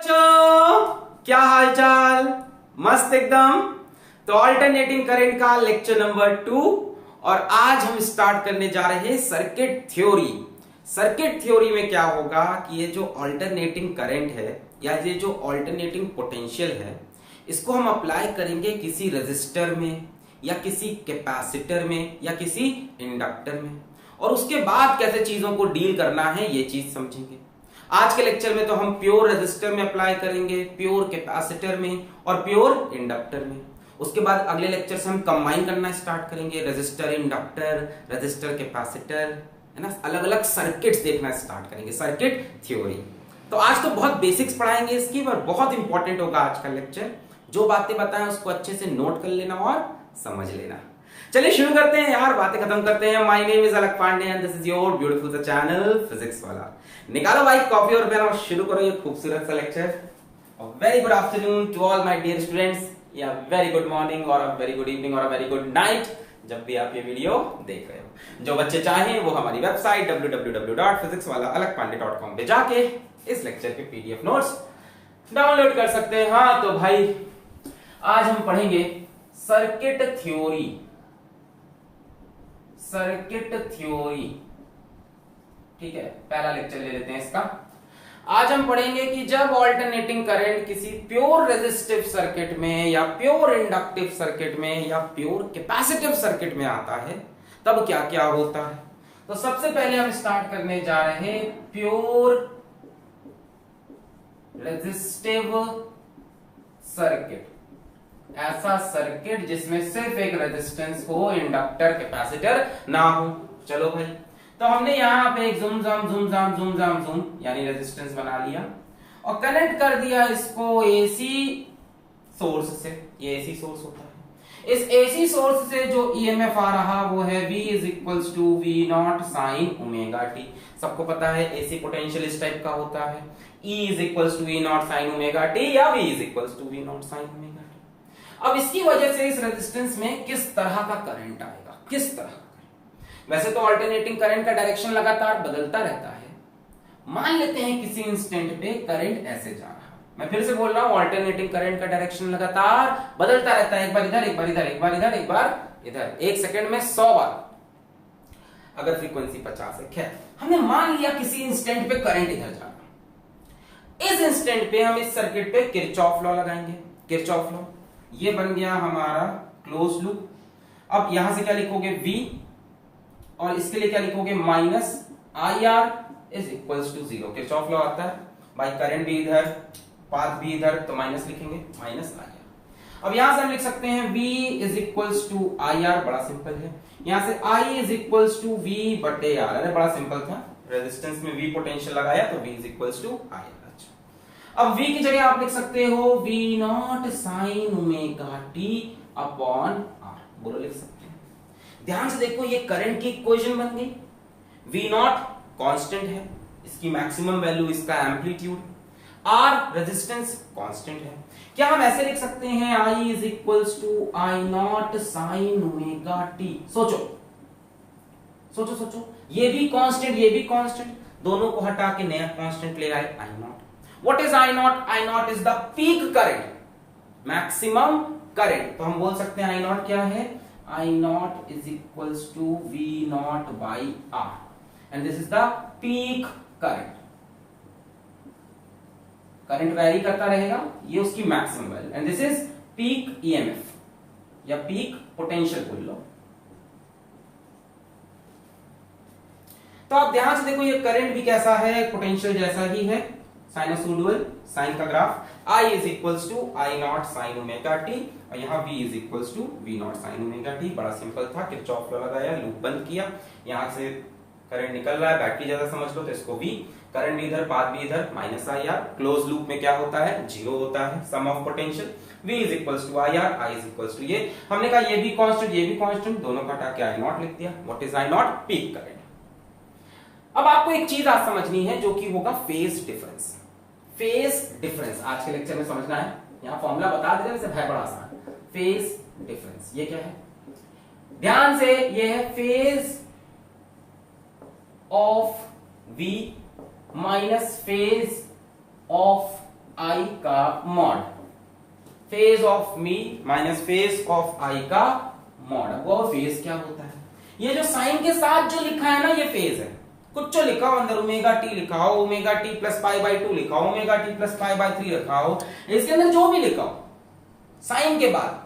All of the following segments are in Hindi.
बच्चों, क्या हाल चाल? मस्त एकदम। तो ऑल्टरनेटिंग करंट का लेक्चर नंबर 2 और आज हम स्टार्ट करने जा रहे हैं सर्किट थ्योरी। सर्किट थ्योरी में क्या होगा कि ये जो ऑल्टरनेटिंग करंट है या ये जो ऑल्टरनेटिंग पोटेंशियल है, इसको हम अप्लाई करेंगे किसी रेजिस्टर में या किसी कैपेसिटर में या किसी इंडक्टर में, और उसके बाद कैसे चीजों को डील करना है ये चीज समझेंगे। आज के लेक्चर में तो हम प्योर रेजिस्टर में अप्लाई करेंगे, प्योर कैपेसिटर में और प्योर इंडक्टर में। उसके बाद अगले लेक्चर से हम कंबाइन करना स्टार्ट करेंगे, रेजिस्टर इंडक्टर, रेजिस्टर कैपेसिटर, है ना, अलग अलग सर्किट्स देखना स्टार्ट करेंगे, सर्किट थ्योरी। तो आज तो बहुत बेसिक्स पढ़ाएंगे इसकी, पर बहुत इंपॉर्टेंट होगा आज का लेक्चर। जो बातें बताएं उसको अच्छे से नोट कर लेना और समझ लेना। चलिए शुरू करते हैं यार, बातें खत्म करते हैं। My name is Alak Pandey and this is your beautiful सा चैनल फिजिक्स वाला। निकालो भाई कॉफी और पेन और शुरू करो ये खूबसूरत सा lecture. Very good afternoon to all my dear students, या वेरी गुड मॉर्निंग और वेरी गुड इवनिंग और वेरी गुड नाइट, जब भी आप ये वीडियो देख रहे हो। जो बच्चे चाहें वो हमारी वेबसाइट www.physicswala-alakpande.com पे जाके इस लेक्चर के पीडीएफ नोट्स डाउनलोड कर सकते हैं। हाँ तो भाई आज हम पढ़ेंगे सर्किट थ्योरी। सर्किट थ्योरी, ठीक है, पहला लेक्चर ले लेते हैं इसका। आज हम पढ़ेंगे कि जब ऑल्टरनेटिंग करंट किसी प्योर रेजिस्टिव सर्किट में या प्योर इंडक्टिव सर्किट में या प्योर कैपेसिटिव सर्किट में आता है तब क्या क्या होता है। तो सबसे पहले हम स्टार्ट करने जा रहे हैं प्योर रेजिस्टिव सर्किट। ऐसा सर्किट जिसमें सिर्फ एक रेजिस्टेंस हो, इंडक्टर कैपेसिटर ना हो। चलो भाई, तो हमने यहां पे एक जुम यानी रेजिस्टेंस बना लिया और कनेक्ट कर दिया इसको एसी सोर्स से। ये एसी सोर्स होता है। इस एसी सोर्स से जो ईएमएफ आ रहा वो है V is equals to V naught sine omega T. सबको पता है एसी पोटेंशियल इस टाइप का होता है, E is equals to V naught sine omega T या V is equals to V naught sine omega T. अब इसकी वजह से इस रेजिस्टेंस में किस तरह का करंट आएगा, किस तरह। वैसे तो अल्टरनेटिंग करंट का डायरेक्शन लगातार बदलता रहता है। मान लेते हैं किसी इंस्टेंट पे करंट ऐसे जा रहा है। मैं फिर से बोल रहा हूं, अल्टरनेटिंग करंट का डायरेक्शन लगातार बदलता रहता है। एक बार इधर, एक बार इधर, एक बार इधर, एक बार इधर, एक सेकंड में 100 बार, अगर फ्रीक्वेंसी 50 है। खैर, हमने मान लिया किसी इंस्टेंट पे करंट इधर जा रहा है। इस इंस्टेंट पे हम इस सर्किट पे किरचॉफ लॉ लगाएंगे। किरचॉफ लॉ, ये बन गया हमारा क्लोज लूप। अब यहां से क्या लिखोगे V, और इसके लिए क्या लिखोगे minus I R is equals to 0। Kirchhoff law आता है भाई, करंट भी इधर, पाथ भी इधर, तो माइनस लिखेंगे, माइनस आई आर। अब यहां से हम लिख सकते हैं V is equals to I R, बड़ा सिंपल है। यहां से I is equals to V बटे आर, अरे बड़ा सिंपल था। रेजिस्टेंस में V पोटेंशियल लगाया तो V is equals to I R. अब V की जगह आप लिख सकते हो V naught sine omega T upon R, बोलो लिख सकते हैं। ध्यान से देखो, ये करंट की इक्वेशन बन गई। V नॉट कांस्टेंट है, इसकी मैक्सिमम वैल्यू, इसका एम्पलीट्यूड, R रेजिस्टेंस कांस्टेंट है। क्या हम ऐसे लिख सकते हैं I is equals to I not sine omega T. सोचो सोचो सोचो, ये भी कांस्टेंट, ये भी कांस्टेंट, दोनों को हटा के नया कांस्टेंट ले आए I not. What is I naught? I naught is the peak current, maximum current। तो हम बोल सकते हैं I naught क्या है, I naught is equals to V naught by R, and this is the peak current। Current vary करता रहेगा, ये उसकी maximum value, and this is peak EMF या पीक पोटेंशियल बोल लो। तो आप ध्यान से देखो, ये करंट भी कैसा है, पोटेंशियल जैसा ही है, साइनसोइडल, साइन का graph. I is equals to I not sine omega T, और यहाँ V is equals to V naught sine omega T. बड़ा सिंपल था, किरचॉफ लॉ लगाया, लूप बंद किया, यहाँ से करंट निकल रहा है, बैटरी ज्यादा समझ लो तो इसको V, करंट भी इधर, पाथ भी इधर, minus I R. Close loop में क्या होता है, 0 होता है, sum of potential. V is equals to I R, I is equals to ये, हमने कहा ये भी कांस्टेंट, ये भी कांस्टेंट, दोनों का हटा के आई नॉट लिख दिया। What is I not, peak current. अब आपको एक चीज आज समझनी है जो कि होगा फेज डिफरेंस। फेज डिफरेंस आज के लेक्चर में समझना है। यहां फॉर्मूला बता देते हैं, वैसे है बड़ा आसान। फेज डिफरेंस ये क्या है, ध्यान से, ये है phase of V minus phase of I I का mod, phase of me minus phase of I का मॉड। अब वो फेज क्या होता है? ये जो साइन के साथ जो लिखा है ना, ये फेज है। कुछ जो लिखा हो अंदर, ओमेगा टी लिखा हो, omega T plus pi by 2 लिखा हो, omega T plus pi by 3 लिखा हो, इसके अंदर जो भी लिखा हो साइन के बाद,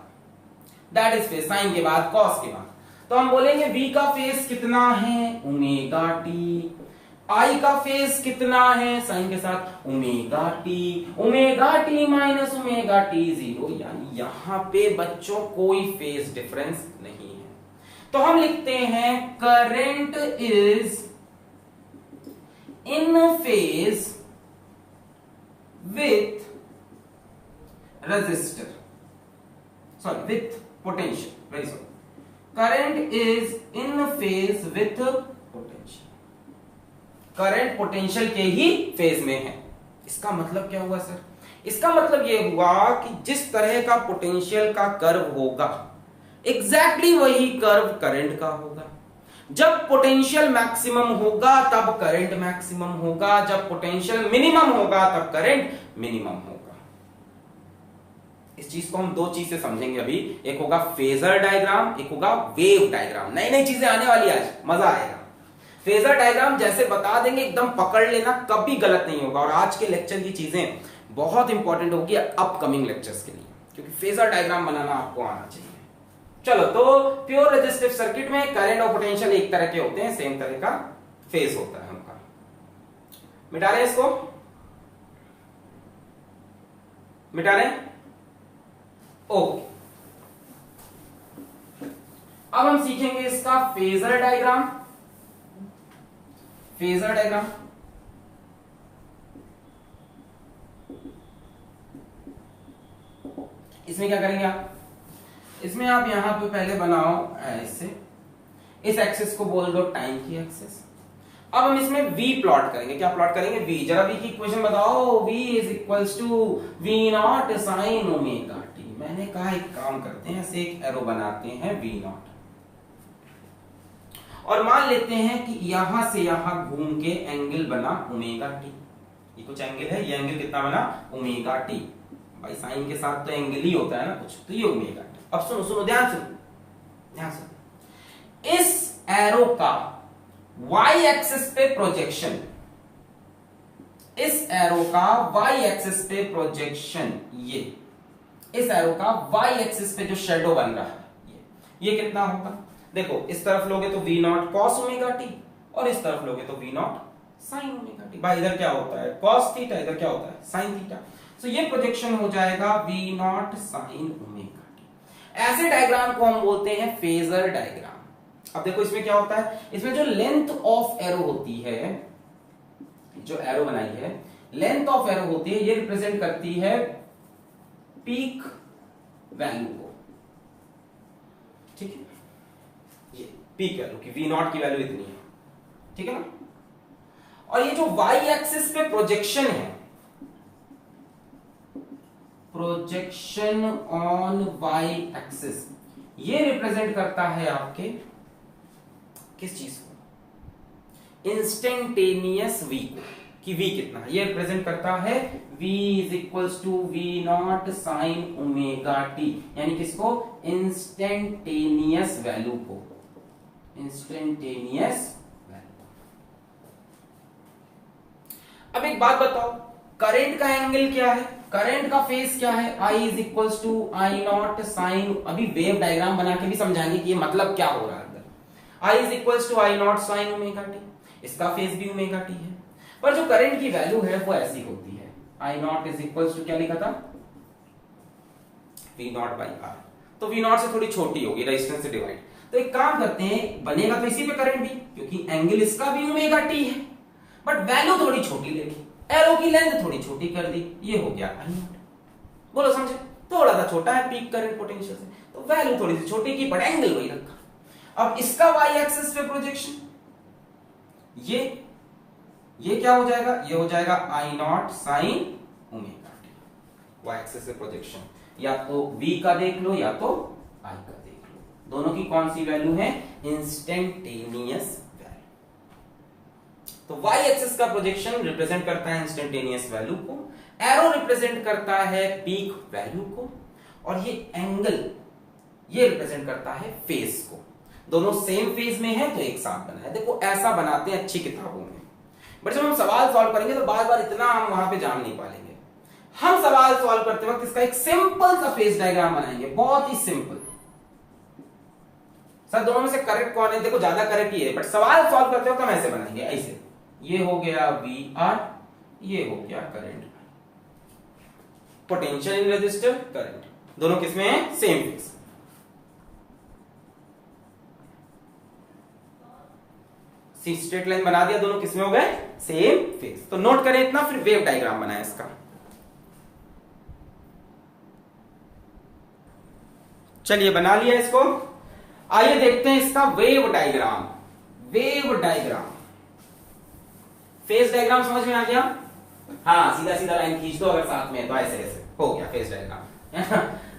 दैट इज फेज। साइन के बाद, कॉस के बाद, तो हम बोलेंगे v का फेज कितना है? Omega T. I का फेज कितना है? साइन के साथ omega T. Omega T minus omega T 0, यानी यहां पे बच्चों कोई फेज डिफरेंस नहीं है। तो हम लिखते हैं current is in phase with resistor, sorry with potential, very sorry. Current is in phase with potential, current potential के ही फेज में है। इसका मतलब क्या हुआ सर? इसका मतलब यह हुआ कि जिस तरह का पोटेंशियल का कर्व होगा, एग्जैक्टली वही कर्व करंट का होगा। जब पोटेंशियल मैक्सिमम होगा तब करंट मैक्सिमम होगा, जब पोटेंशियल मिनिमम होगा तब करंट मिनिमम होगा। इस चीज को हम दो चीज से समझेंगे अभी, एक होगा फेजर डायग्राम, एक होगा वेव डायग्राम। नई नई चीजें आने वाली, आज मजा आएगा। फेजर डायग्राम जैसे बता देंगे एकदम पकड़ लेना, कभी गलत नहीं होगा। और आज के लेक्चर की चीजें बहुत इंपॉर्टेंट होगी अपकमिंग लेक्चर्स के लिए, क्योंकि फेजर डायग्राम बनाना आपको आना चाहिए। चलो, तो प्योर रेजिस्टिव सर्किट में करंट और पोटेंशियल एक तरह के होते हैं, सेम तरह का फेज होता है उनका। मिटा रहे इसको, मिटा रहे। ओके, अब हम सीखेंगे इसका फेजर डायग्राम। फेजर डायग्राम इसमें क्या करेंगे आप? इसमें आप यहां पे पहले बनाओ ऐसे, इस एक्सिस को बोल दो टाइम की एक्सिस। अब हम इसमें v प्लॉट करेंगे। क्या प्लॉट करेंगे? v। जरा v की इक्वेशन बताओ। v is equals to v naught sine omega T. मैंने कहा एक काम करते हैं, ऐसे एक एरो बनाते हैं v नॉट, और मान लेते हैं कि यहां से यहां घूम के एंगल बना ओमेगा टी। ये कुछ एंगल है, ये एंगल कितना बना? Omega T. भाई साइन के साथ तो एंगल ही होता है ना कुछ, तो ये ओमेगा टी। अब सुनो सुनो, ध्यान सुनो, ध्यान सुनो। इस एरो का y एक्सिस पे प्रोजेक्शन, इस एरो का y एक्सिस पे प्रोजेक्शन, ये इस एरो का y एक्सिस पे जो शेडो बन रहा है, ये कितना होगा? देखो, इस तरफ लोगे तो v not cos omega T, और इस तरफ लोगे तो v naught sine omega T. भाई इधर क्या होता है? कॉस थीटा, इधर क्या होता है? Sign theta. तो ये प्रोजेक्शन हो जाएगा v naught sine omega T. ऐसे डायग्राम को हम बोलते हैं फेजर डायग्राम। अब देखो इसमें क्या होता है, इसमें जो लेंथ ऑफ एरो होती है, जो एरो बनाई है, लेंथ ऑफ एरो होती है, ये रिप्रेजेंट करती है पीक वैल्यू को। ठीक है, ये पीक वैल्यू की v नॉट की वैल्यू इतनी है, ठीक है ना। और ये जो y एक्सिस पे प्रोजेक्शन है, प्रोजेक्शन ऑन y एक्सिस, ये रिप्रेजेंट करता है आपके किस चीज को? इंस्टेंटेनियस v को, कि v कितना है। ये रिप्रेजेंट करता है v is equals to v naught sine omega T, यानी किसको? इंस्टेंटेनियस वैल्यू को, इंस्टेंटेनियस वैल्यू। अब एक बात बताओ, करंट का एंगल क्या है? करंट का फेज क्या है? I is equals to I not sine. अभी वेव डायग्राम बना के भी समझाएंगे कि ये मतलब क्या हो रहा है। I is equals to I not sine omega T, इसका फेज भी ओमेगा टी है। पर जो करंट की वैल्यू है वो ऐसी होती है, I not is equals to, क्या लिखा था? V not by R. तो वी नॉट से थोड़ी छोटी होगी, रेजिस्टेंस से डिवाइड। तो एक काम करते हैं, बनेगा तो इसी पे करंट भी, क्योंकि एंगल इसका भी ओमेगा टी है, बट वैल्यू थोड़ी छोटी लेगी, एरो की लेंथ थोड़ी छोटी कर दी, ये हो गया आई नॉट। बोलो समझे? थोड़ा सा छोटा है पीक करंट पोटेंशियल से, तो वैल्यू थोड़ी सी छोटी की, बट एंगल वही रखा। अब इसका y एक्सिस पे प्रोजेक्शन, ये क्या हो जाएगा? ये हो जाएगा I not sine omega t, y axis से प्रोजेक्शन। या तो v का देख लो या तो i का देख लो, दोनों की कौन सी वैल्यू है? Instantaneous value. तो वाई एक्सिस का प्रोजेक्शन रिप्रेजेंट करता है इंस्टेंटेनियस वैल्यू को, एरो रिप्रेजेंट करता है पीक वैल्यू को, और ये एंगल ये रिप्रेजेंट करता है फेज को। दोनों सेम फेज में है तो एक साथ बना है। देखो ऐसा बनाते हैं अच्छी किताबों में, बट जब हम सवाल सॉल्व करेंगे तो बार बार इतना हम वहां पे जान नहीं पाएंगे। हम सवाल सॉल्व करते वक्त इसका एक सिंपल सा फेज डायग्राम बनाएंगे, बहुत ही सिंपल। सर दोनों में से करेक्ट कौन है? देखो ज्यादा करेक्ट ही है, बट सवाल सॉल्व करते वक्त हम ऐसे बनाएंगे, ऐसे। ये हो गया वी आर, ये हो गया current, potential in resistor, current, दोनों किसमें है? Same phase. स्ट्रेट लाइन बना दिया, दोनों किसमें हो गए? Same phase. तो नोट करें इतना, फिर वेव डायग्राम बनाए इसका। चलिए बना लिया इसको। आइए देखते हैं इसका wave diagram. Wave diagram, phase diagram समझ में आ गया? हाँ, सीधा सीधा लाइन खींच दो अगर साथ में है तो, ऐसे ऐसे हो गया फेज डायग्राम।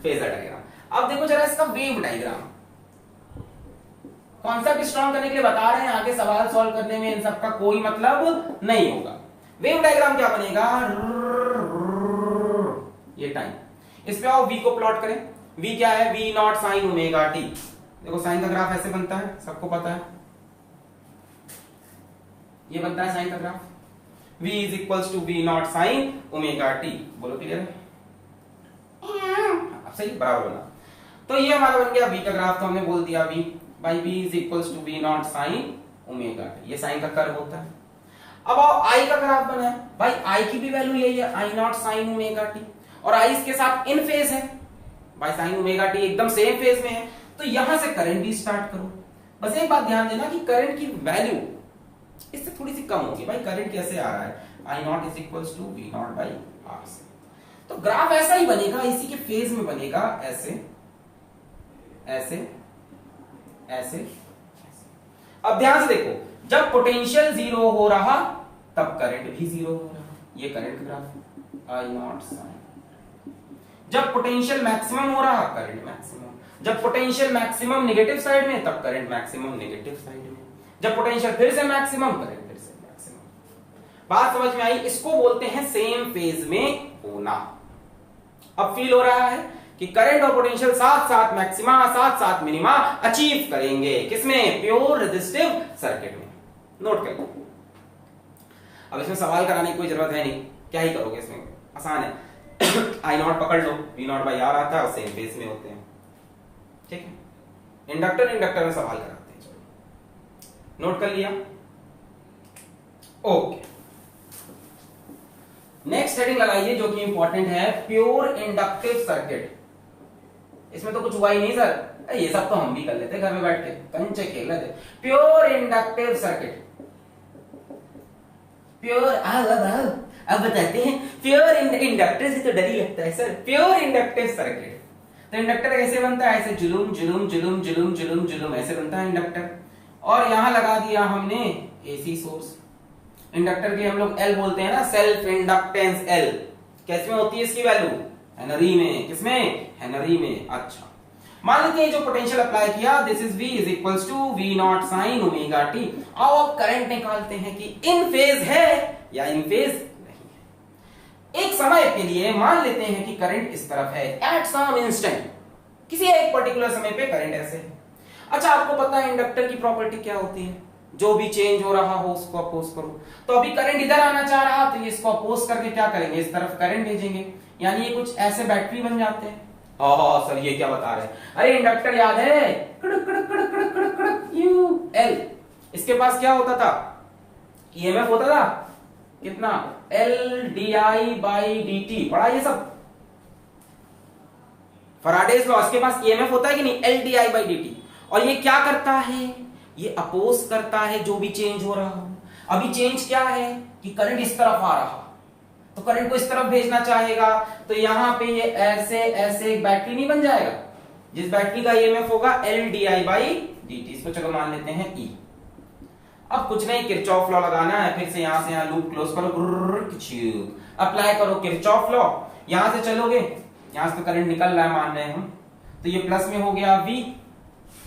Phasor diagram. अब देखो जरा इसका वेव डायग्राम। कॉन्सेप्ट स्ट्रॉन्ग करने के लिए बता रहे हैं, आगे सवाल सॉल्व करने में इन सब का कोई मतलब नहीं होगा। वेव डायग्राम क्या बनेगा? ये टाइम, इस पे आओ, वी को प्लॉट करें। वी क्या है? V naught sine omega T. देखो साइन का ग्राफ ऐसे बनता है, सबको पता है, ये बनता है साइन का graph. v is equals to V naught sine omega T. बोलो क्लियर है? अब सही बराबर बना। तो ये हमारा बन गया v का ग्राफ, तो हमने बोल दिया v by v is equals to V naught sine omega T. ये साइन का कर्व होता है। अब आओ i का ग्राफ बना है, भाई i की भी वैल्यू यही है, i not sine omega T, और i इसके साथ इन फेज है, भाई साइन ओमेगा टी एकदम सेम फेज में है। तो यहां से करंट भी स्टार्ट करो। बस एक बात ध्यान देना कि करंट की वैल्यू इससे थोड़ी सी कम होगी। भाई करंट कैसे आ रहा है? I not is equals to V not by R से। तो ग्राफ ऐसा ही बनेगा, इसी के फेज में बनेगा, ऐसे ऐसे ऐसे। अब ध्यान से देखो, जब पोटेंशियल जीरो हो रहा तब करंट भी जीरो हो रहा। ये current graph I not sine. जब पोटेंशियल मैक्सिमम हो रहा, करंट मैक्सिमम। जब पोटेंशियल मैक्सिमम नेगेटिव साइड में, तब करंट मैक्सिमम नेगेटिव साइड में। जब पोटेंशियल फिर से मैक्सिमम, करंट फिर से मैक्सिमम। बात समझ में आई? इसको बोलते हैं सेम फेज में होना। अब फील हो रहा है कि करंट और पोटेंशियल साथ साथ मैक्सिमा, साथ साथ मिनिमा अचीव करेंगे। किसमें? प्योर रेजिस्टिव सर्किट में। नोट कर लो। अब इसमें सवाल कराने की कोई जरूरत है नहीं, क्या ही करोगे इसमें, आसान है। I नॉट पकड़ लो, V नॉट बाई आर आता है और सेम फेज में होते हैं। ठीक है, इंडक्टर इंडक्टर में सवाल कराते हैं। चलो नोट कर लिया, ओके। नेक्स्ट हेडिंग लगाइए जो कि इंपॉर्टेंट है, प्योर इंडक्टिव सर्किट। इसमें तो कुछ हुआ ही नहीं सर, ये सब तो हम भी कर लेते घर में बैठ के, कंचे खेल रहे थे। प्योर इंडक्टिव सर्किट, प्योर अब बताते हैं। प्योर इंडक्टर से तो डर ही लगता है सर। प्योर इंडक्टिव सर्किट, तो इंडक्टर कैसे बनता है? ऐसे जुलूम जुलूम जुलूम जुलूम जुलूम जुलूम ऐसे बनता है इंडक्टर। और यहां लगा दिया हमने एसी सोर्स। इंडक्टर की हम लोग एल बोलते हैं ना, सेल्फ इंडक्टेंस एल। कैसे में होती है इसकी वैल्यू? हेनरी में। किसमें? हेनरी में। अच्छा, मान लेते हैं जो पोटेंशियल अप्लाई किया, this is V is equals to V naught sine omega T. अब करंट निकालते हैं कि इन फेज है या इन फेज नहीं है। एक समय के लिए मान लेते हैं कि करंट इस तरफ है, एट सम इंस्टेंट, किसी एक पर्टिकुलर समय पे करंट ऐसे है। अच्छा, आपको पता है इंडक्टर की प्रॉपर्टी क्या होती है? जो भी चेंज हो रहा हो उसको अपोज करो। तो अभी करंट इधर आना चाह रहा, तो ये इसको अपोज करके क्या करेंगे? इस तरफ करंट भेजेंगे, यानी ये कुछ ऐसे बैटरी बन जाते हैं। हाँ सर, ये क्या बता रहे हैं? अरे इंडक्टर याद है, कड़क कड़क कड़क कड़क कड़क कड़क यू एल। इसके पास क्या होता था? ईएमएफ होता था कितना? L D I by D T. पढ़ा ये सब? Faraday's law. इसके पास ईएमएफ होता है कि नहीं? L D I by D T. और ये क्या करता है? ये अपोज करता है जो भी चेंज हो रहा हो। अभी चेंज क्या है कि करंट इस तरफ आ रहा, तो करंट को इस तरफ भेजना चाहेगा, तो यहां पे ये ऐसे ऐसे एक बैटरी नहीं बन जाएगा, जिस बैटरी का ईएमएफ होगा L D I by D T. इसको चलो मान लेते हैं ई। अब कुछ नहीं, किरचॉफ लॉ लगाना है। फिर से यहां लूप क्लोज करो, अप्लाई करो किरचॉफ लॉ। यहां से चलोगे, यहां से तो करंट निकल रहा है मान रहे हैं हम, तो ये प्लस में हो गया V।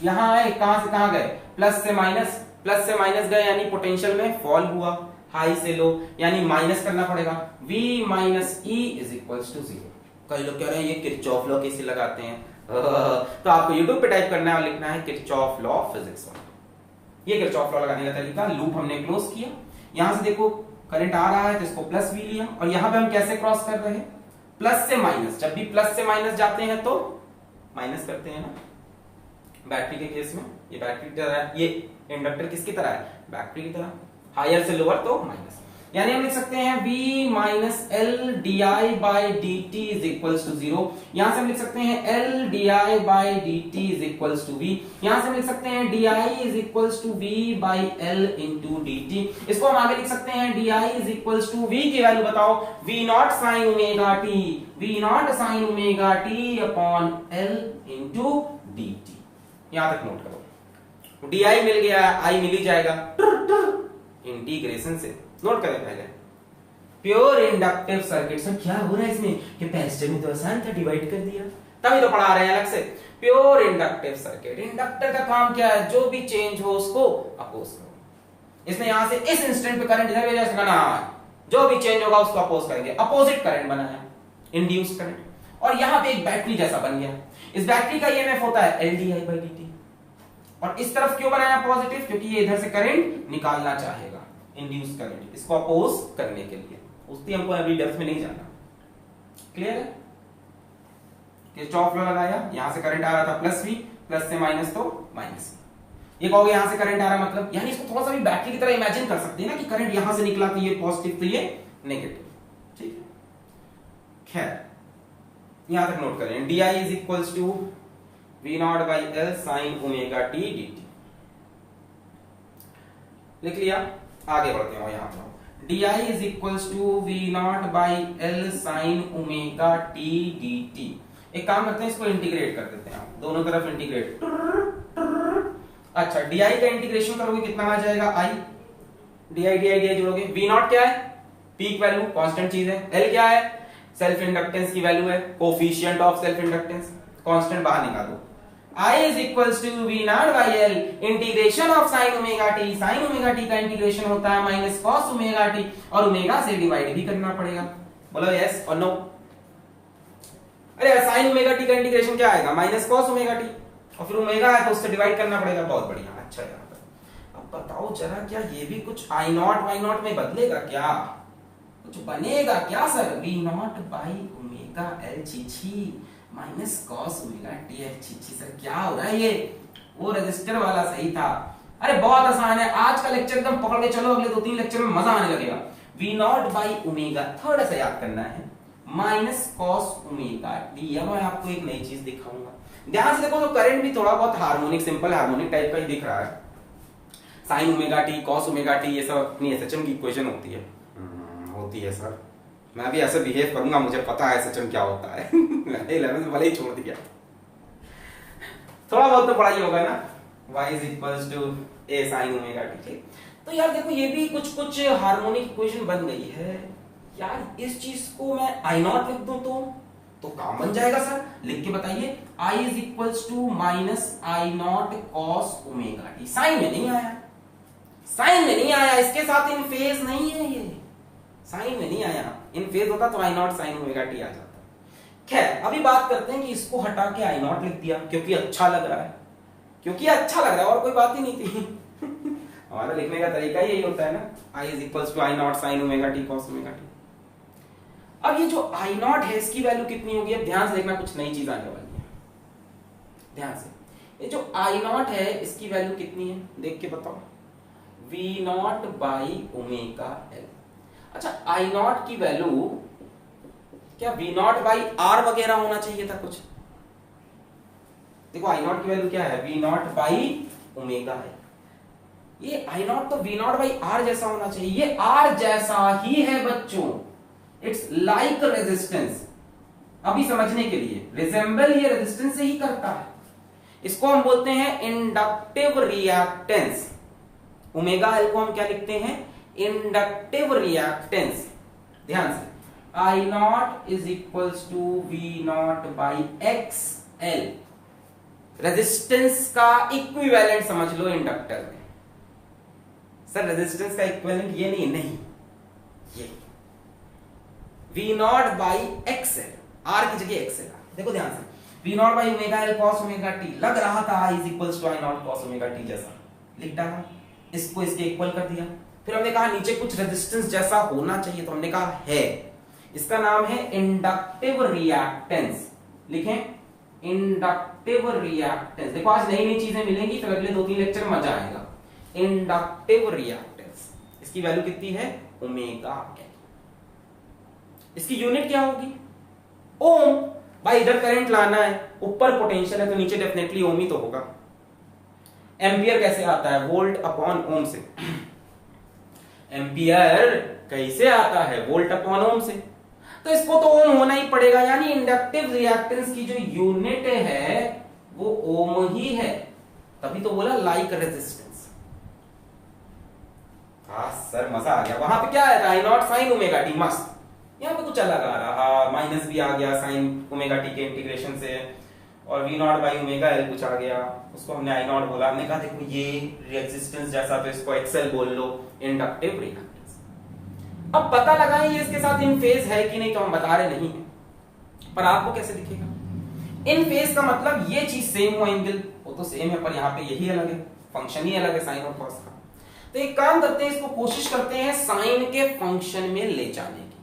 यहां आए, कहां से कहां गए? प्लस से माइनस, प्लस से माइनस गए यानी पोटेंशियल में फॉल हुआ, हाई से लो, यानी माइनस करना पड़ेगा। V minus E is equals to 0। कई लोग कह रहे हैं ये किरचॉफ लॉ कैसे लगाते हैं, तो आपको YouTube पे टाइप करना है और लिखना है किरचॉफ लॉ फिजिक्स 1। ये किरचॉफ लॉ लगाने का तरीका। लूप हमने क्लोज किया, यहां से देखो करंट आ रहा है तो इसको प्लस V लिया, और यहां पे हम कैसे क्रॉस कर रहे हैं, प्लस से माइनस। जब भी प्लस से माइनस जाते हैं तो माइनस करते हैं ना, बैटरी के केस में ये बैटरी की तरह है, ये इंडक्टर किसकी तरह है, बैटरी की तरह। हायर से लोअर तो माइनस, यानी हम लिख सकते हैं V minus L D I by D T is equals to 0। यहां से हम लिख सकते हैं L D I by D T is equals to V। यहां से हम लिख सकते हैं D I is equals to V by L into D T. इसको हम आगे लिख सकते हैं D I is equals to V की वैल्यू बताओ, V naught sine omega T, V naught sine omega T upon L into D T. यहां तक नोट करो, डी आई मिल गया, आई मिल ही जाएगा इंटीग्रेशन से। नोट करें पहले, प्योर इंडक्टिव सर्किट। सर क्या हो रहा है इसमें, कैपेसिटर में तो आसान था, डिवाइड कर दिया, तभी तो पढ़ा रहे हैं अलग से। प्योर इंडक्टिव सर्किट, इंडक्टर का काम क्या है, जो भी चेंज हो उसको अपोज करो। इसने यहां से इस इंस्टेंट पे करंट इधर भेजा, इसका नाम जो भी चेंज होगा उसको अपोज करेंगे, अपोजिट करंट बनाया, इंड्यूस करंट। और यहां पे एक बैटरी जैसा बन गया, इस बैटरी का ईएमएफ होता है L D I by D T. और इस तरफ क्यों बनाया पॉजिटिव, क्योंकि ये इधर से करंट निकालना चाहेगा, इंड्यूस करंट, इसको अपोज करने के लिए। उसकी हमको अभी डेप्थ में नहीं जाना। क्लियर है, किरचॉफ लॉ लगाया, यहां से करंट आ रहा था प्लस V, प्लस से माइनस तो माइनस। ये कहोगे यहां से करंट आ रहा मतलब, यानी इसको थोड़ा सा भी बैटरी की तरह इमेजिन कर सकते हैं ना, कि करंट यहां से निकला तो ये पॉजिटिव तो ये नेगेटिव। ठीक है, खैर यहां तक नोट करें, D I is equals to V not by L sine omega T D T. लिख लिया, आगे बढ़ते हैं। यहां पर D I is equals to V not by L sine omega T D T. एक काम करते हैं, इसको इंटीग्रेट कर देते हैं, दोनों तरफ इंटीग्रेट। अच्छा, डी आई का इंटीग्रेशन करोगे कितना आ जाएगा, I डी आई जोड़ोगे। V नॉट क्या है, पीक वैल्यू, कांस्टेंट चीज है। L क्या है, सेल्फ इंडक्टेंस की वैल्यू है, coefficient of self inductance, constant बाहर निकालो। I is equals to V naught by L integration of sine omega T. Sign omega T का इंटीग्रेशन होता है माइनस कॉस ओमेगा टी, और ओमेगा से डिवाइड भी करना पड़ेगा। बोलो यस और नो। अरे साइन ओमेगा टी का इंटीग्रेशन क्या आएगा, माइनस कॉस ओमेगा टी, और फिर ओमेगा है तो उससे डिवाइड करना पड़ेगा। बहुत बढ़िया, अच्छा यार। अब बताओ जरा, क्या ये भी कुछ आई नॉट वाई नॉट में बदलेगा क्या, कुछ बनेगा क्या sir. V not by omega L छी माइनस कॉस ओमेगा टी एफ छी सर, क्या हो रहा है ये, वो रजिस्टर वाला सही था। अरे बहुत आसान है, आज का लेक्चर एकदम पकड़ के चलो, अगले 2-3 लेक्चर में मजा आने लगेगा। V नॉट बाई ओमेगा, थोड़ा सा याद करना है, माइनस कॉस ओमेगा टी। अब मैं आपको एक नई चीज दिखाऊंगा, ध्यान से देखो। तो करंट भी थोड़ा बहुत हार्मोनिक, सिंपल हार्मोनिक टाइप का ही दिख रहा है। Sign omega T, cos omega T, ये सब अपनी एसएचएम की इक्वेशन होती है। होती है सर, मैं भी ऐसे बिहेव करूंगा, मुझे पता है एसएचएम क्या होता है। मैंने 11th वाले ही छोड़ दिया, थोड़ा बहुत तो पढ़ाई होगा ना। y is equals to a sin omega T. तो यार देखो, ये भी कुछ कुछ हार्मोनिक इक्वेशन बन गई है यार। इस चीज को मैं आई नॉट लिख दूं तो काम बन जाएगा सर। लिख के बताइए, I is equals to minus I naught cos omega T. Sine में नहीं आया, साइन में नहीं आया, इसके साथ इन फेज नहीं है, ये साइन में नहीं आया। इन फेज होता तो I not sine omega t आ जाता। खैर अभी बात करते हैं कि इसको हटा के आई नॉट लिख दिया क्योंकि अच्छा लग रहा है, क्योंकि अच्छा लग रहा है, और कोई बात ही नहीं थी। हमारा लिखने का तरीका यही होता है ना, I is equals to I not sine omega T cos omega T. अब ये जो आई नॉट है, इसकी वैल्यू कितनी होगी, अब ध्यान से देखना, कुछ नई चीज आने वाली है, ध्यान से। ये जो आई नॉट है, इसकी वैल्यू कितनी है, देख के बताओ, V not by omega L. अच्छा, आई नॉट की वैल्यू क्या V नॉट बाई आर वगैरह होना चाहिए था कुछ। देखो आई नॉट की वैल्यू क्या है, V नॉट बाई ओमेगा है। ये आई नॉट तो V नॉट बाई आर जैसा होना चाहिए, ये आर जैसा ही है बच्चों। It's like resistance. अभी समझने के लिए, रिजेंबल ये रेजिस्टेंस से ही करता है। इसको हम बोलते हैं इंडक्टिव रिएक्टेंस। ओमेगा एल को हम क्या लिखते हैं, इंडक्टिव रिएक्टेंस। ध्यान से, I not is equals to V not by X L. Resistance का इक्विवेलेंट समझ लो इंडक्टर में। सर रेजिस्टेंस का इक्विवेलेंट ये नहीं, ये V not by X L, R की जगह एक्सएल। देखो ध्यान से, V not by omega L cos omega t, लग रहा था I is equals to I not cos omega t जैसा, लिख डाला, इसको इसके इक्वल कर दिया। फिर हमने कहा नीचे कुछ रेजिस्टेंस जैसा होना चाहिए, तो हमने कहा है, इसका नाम है इंडक्टिव रिएक्टेंस। लिखें इंडक्टिव रिएक्टेंस। देखो आज नई नई चीजें मिलेंगी, फिर अगले 2-3 लेक्चर में मजा आएगा। इंडक्टिव रिएक्टेंस, इसकी वैल्यू कितनी है, ओमेगा एल। इसकी यूनिट क्या होगी, ओम। भाई इधर करंट लाना है, ऊपर पोटेंशियल है तो नीचे डेफिनेटली ओम ही तो होगा। एम्पियर कैसे आता है, वोल्ट अपॉन ओम से। एम्पियर कैसे आता है, वोल्ट अपॉन ओम से, तो इसको तो ओम होना ही पड़ेगा, यानी इंडक्टिव रिएक्टेंस की जो यूनिट है वो ओम ही है, तभी तो बोला लाइक रेजिस्टेंस। हाँ सर मजा आ गया। वहां पे क्या आया था, आई नॉट साइन ओमेगा टी, मस्त। यहाँ पे कुछ अलग आ रहा, माइनस भी आ गया साइन ओमेगा टी के इंटीग्रेशन से, और V not by omega L कुछ आ गया, उसको हमने आई नॉट बोला। हमने कहा देखो ये रेजिस्टेंस जैसा, तो इसको एक्सएल बोल लो, इंडक्टिव रिएक्टेंस। अब पता लगाएं ये इसके साथ इन फेज है कि नहीं, तो हम बता रहे नहीं है, पर आपको कैसे दिखेगा इन फेज का मतलब ये चीज सेम हो, एंगल वो तो सेम है, पर यहाँ पे यही अलग है, फंक्शन ही अलग है साइन और कॉस का। तो एक काम करते हैं, इसको कोशिश करते हैं साइन के फंक्शन में ले जाने की।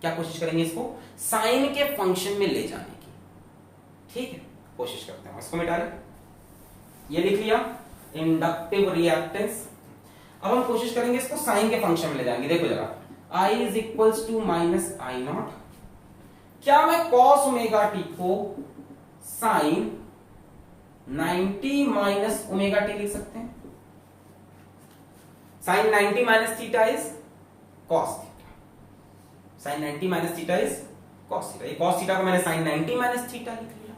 क्या कोशिश करेंगे, इसको साइन के फंक्शन में ले जाने की। ठीक है, कोशिश करते हैं, इसको मिटा लें, ये लिख लिया इंडक्टिव रिएक्टेंस। अब हम कोशिश करेंगे इसको साइन के फंक्शन में ले जाएंगे। देखो जरा, I is equals to minus I naught. क्या मैं कॉस ओमेगा टी को साइन 90 माइनस ओमेगा टी लिख सकते हैं? Sine 90 minus theta is cos theta, sine 90 minus theta is cos theta. ये कॉस थीटा को मैंने साइन 90 माइनस थीटा लिख लिया।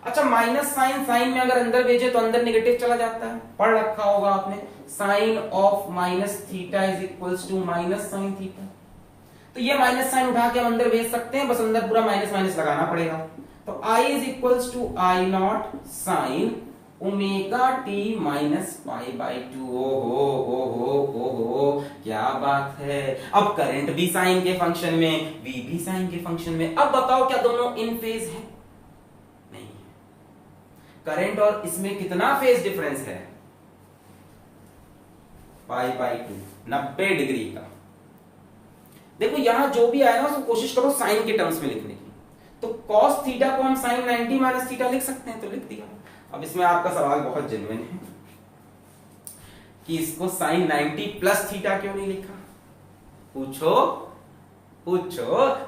अच्छा, माइनस साइन साइन में अगर अंदर भेजे तो अंदर नेगेटिव चला जाता है, पढ़ रखा होगा आपने, sine of minus theta is equals to minus sine theta. तो ये माइनस साइन उठा के हम अंदर भेज सकते हैं, बस अंदर पूरा माइनस माइनस लगाना पड़ेगा। तो I is equals to I not sine omega T minus pi by 2। हो क्या बात है। अब करंट भी साइन के फंक्शन में, V भी साइन के फंक्शन में। अब बताओ क्या दोनों इन फेज है? नहीं है। करंट और इसमें कितना फेज डिफरेंस है, पाई बाई 2, 90 डिग्री का। देखो यहां जो भी आया ना उसको कोशिश करो साइन के टर्म्स में लिखने की। तो cos थीटा को हम साइन 90 माइनस थीटा लिख सकते हैं, तो लिख दिया। अब इसमें आपका सवाल बहुत जेन्युइन है कि इसको साइन 90 प्लस थीटा क्यों नहीं लिखा। पूछो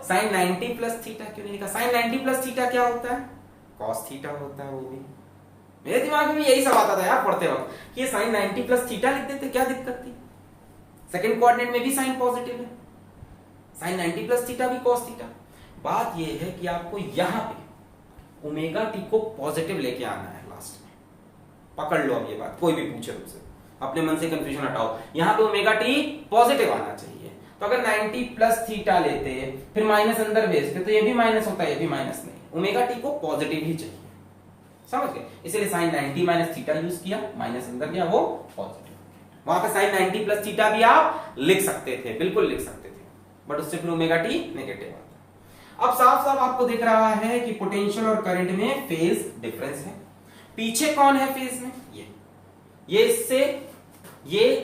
साइन 90 प्लस थीटा क्यों नहीं लिखा। साइन 90 प्लस थीटा क्या होता है, cos थीटा होता है। वो भी मेरे दिमाग में भी यही सब आता था यार पढ़ते वक्त कि ये साइन 90 प्लस थीटा लिख देते, क्या दिक्कत थी। सेकंड कोऑर्डिनेट में भी साइन पॉजिटिव है, साइन 90 प्लस थीटा भी cos थीटा। बात ये है कि आपको यहां पे ओमेगा टी को पॉजिटिव लेके आना है लास्ट में। पकड़ लो अब ये बात, कोई भी पूछे तुमसे, अपने मन से कंफ्यूजन हटाओ। यहां पे ओमेगा टी पॉजिटिव आना चाहिए। तो अगर 90 प्लस थीटा लेते फिर माइनस अंदर भेजते तो ये भी माइनस होता है, ये भी माइनस नहीं, ओमेगा टी को पॉजिटिव ही चाहिए, समझ गए। इसलिए साइन 90 माइनस थीटा यूज किया, माइनस अंदर गया, वो पॉजिटिव। वहां पे साइन 90 प्लस थीटा भी आप लिख सकते थे, बिल्कुल लिख सकते थे, बट उससे फिर ओमेगा टी नेगेटिव आता। अब साफ साफ आपको दिख रहा है कि पोटेंशियल और करंट में फेज डिफरेंस है। पीछे कौन है फेज में, ये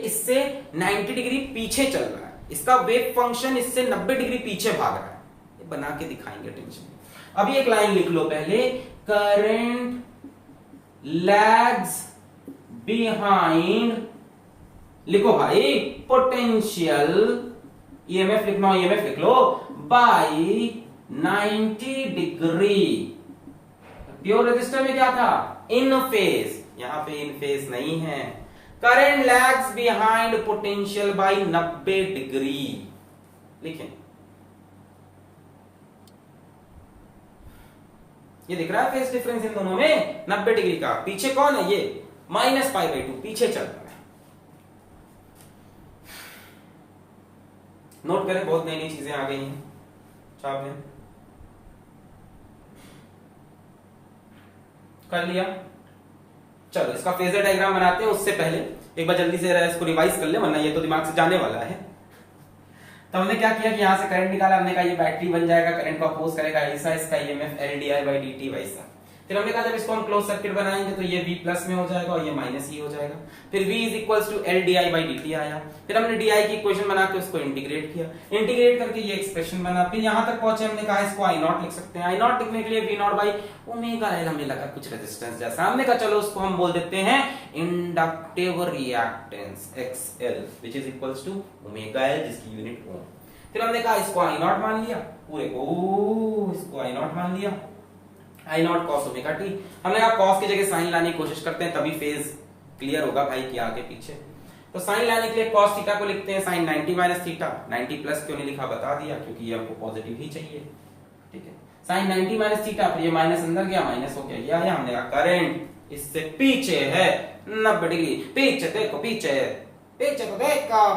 इससे 90 डिग्री पीछे चल रहा है, इसका वेव फंक्शन इससे 90 डिग्री पीछे भाग रहा है। ये बना के दिखाएंगे टेंशन। अभी एक लाइन लिख लो पहले, करंट लैग्स बिहाइंड, लिखो भाई पोटेंशियल, ईएमएफ लिखना, ईएमएफ लिख लो, बाई 90 डिग्री। प्योर रेजिस्टर में क्या था, इन फेज, यहां पे इन फेज नहीं है। Current lags behind potential by 90 degree, लिखें। ये दिख रहा है फेज डिफरेंस इन दोनों में 90 डिग्री का। पीछे कौन है, ये माइनस पाई बाई 2 पीछे चल रहा है। नोट करें, बहुत नई नई चीजें आ गई हैं, छाप लें। कर लिया, चलो इसका फेजर डायग्राम बनाते हैं। उससे पहले एक बार जल्दी से इसको रिवाइज कर ले, वरना ये तो दिमाग से जाने वाला है। तो हमने क्या किया कि यहाँ से करंट निकाला, हमने कहा ये बैटरी बन जाएगा, करंट को अपोज करेगा ऐसा, इसका ईएमएफ LdI/dt वैसा। फिर हमने कहा जब इसको हम क्लोज सर्किट बनाएंगे तो ये V प्लस में हो जाएगा और ये माइनस ही हो जाएगा। फिर V is equals to LdI/dt आया। फिर हमने DI की इक्वेशन बना के उसको इंटीग्रेट किया, इंटीग्रेट करके ये एक्सप्रेशन बना। फिर यहाँ तक पहुंचे, हमने कहा इसको I0 लिख सकते हैं। I0 लिखने के लिए V0/ओमेगा L हमें लगा कुछ रेजिस्टेंस जैसा, हमने कहा चलो उसको हम बोल देते हैं inductive reactance XL which is equals to omega L जिसकी यूनिट ओम। फिर हमने कहा इसको I0 मान लिया, पूरे को इसको I0 मान लिया, I0 cos ओमेगा t। हमने कहा cos की जगह साइन लाने की कोशिश करते हैं, तभी फेज क्लियर होगा भाई कि आगे पीछे। तो साइन लाने के लिए cos थीटा को लिखते हैं sin 90 माइनस थीटा। 90 प्लस क्यों नहीं लिखा बता दिया, क्योंकि ये हमको पॉजिटिव ही चाहिए, ठीक है। sin 90 माइनस थीटा, फिर ये माइनस अंदर गया, माइनस हो गया, ये आया। हमने कहा करंट इससे पीछे है 90 डिग्री, पीछे देखो, पीछे तो देखो,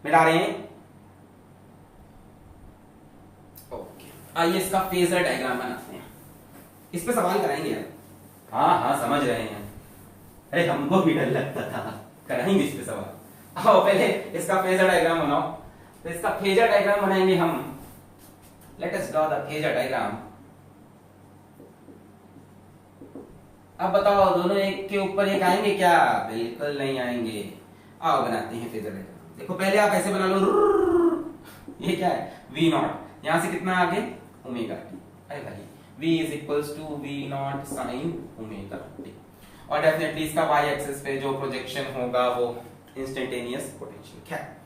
मिटा रहे हैं। आइए इसका फेजर डायग्राम बनाते हैं, इस पे सवाल कराएंगे यार। हाँ समझ रहे हैं, अरे हमको भी डर लगता था, कराएंगे इस पे सवाल। आओ पहले इसका फेजर डायग्राम बनाओ। तो इसका फेजर डायग्राम बनाएंगे हम। Let us draw the phasor diagram. अब बताओ दोनों एक के ऊपर एक आएंगे क्या? बिल्कुल नहीं आएंगे। आओ बनाते हैं फेजर डायग्राम। देखो पहले आप ऐसे बना लो, ये क्या है V0, यहां से कितना आगे ओमेगा t। अरे भाई V is equals to V0 sin omega t, और डेफिनेटली इसका y एक्सिस पे जो प्रोजेक्शन होगा वो इंस्टेंटेनियस पोटेंशियल क्या है।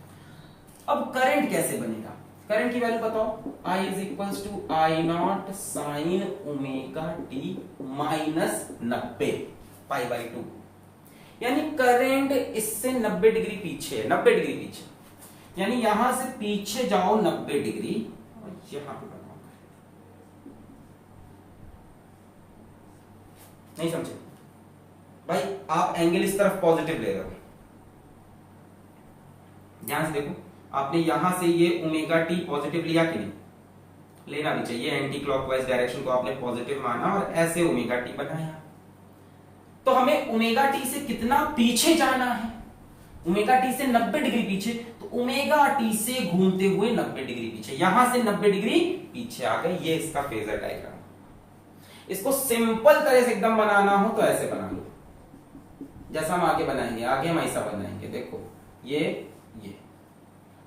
अब करंट कैसे बनेगा, करंट की वैल्यू बताओ। I is equals to I0 sin omega t minus 90 π/2, यानी करंट इससे 90 डिग्री पीछे है, 90 डिग्री पीछे, यानी यहां से पीछे जाओ 90 डिग्री और यहां पे बनाओ। नहीं समझे भाई, आप एंगल इस तरफ पॉजिटिव ले रहे हो, ध्यान से देखो। आपने यहां से ये ओमेगा टी पॉजिटिव लिया कि नहीं, लेना भी चाहिए। एंटी क्लॉकवाइज डायरेक्शन को आपने पॉजिटिव माना और ऐसे ओमेगा टी बनाया। तो हमें ओमेगा टी से कितना पीछे जाना है, ओमेगा टी से 90 डिग्री पीछे। तो ओमेगा टी से घूमते हुए 90 डिग्री पीछे, यहां से 90 डिग्री पीछे आ गए। ये इसका फेजर डायग्राम। इसको सिंपल तरह से एकदम बनाना हो तो ऐसे बना लो, जैसा हम आगे बनाएंगे। आगे हम ऐसा बनाएंगे, देखो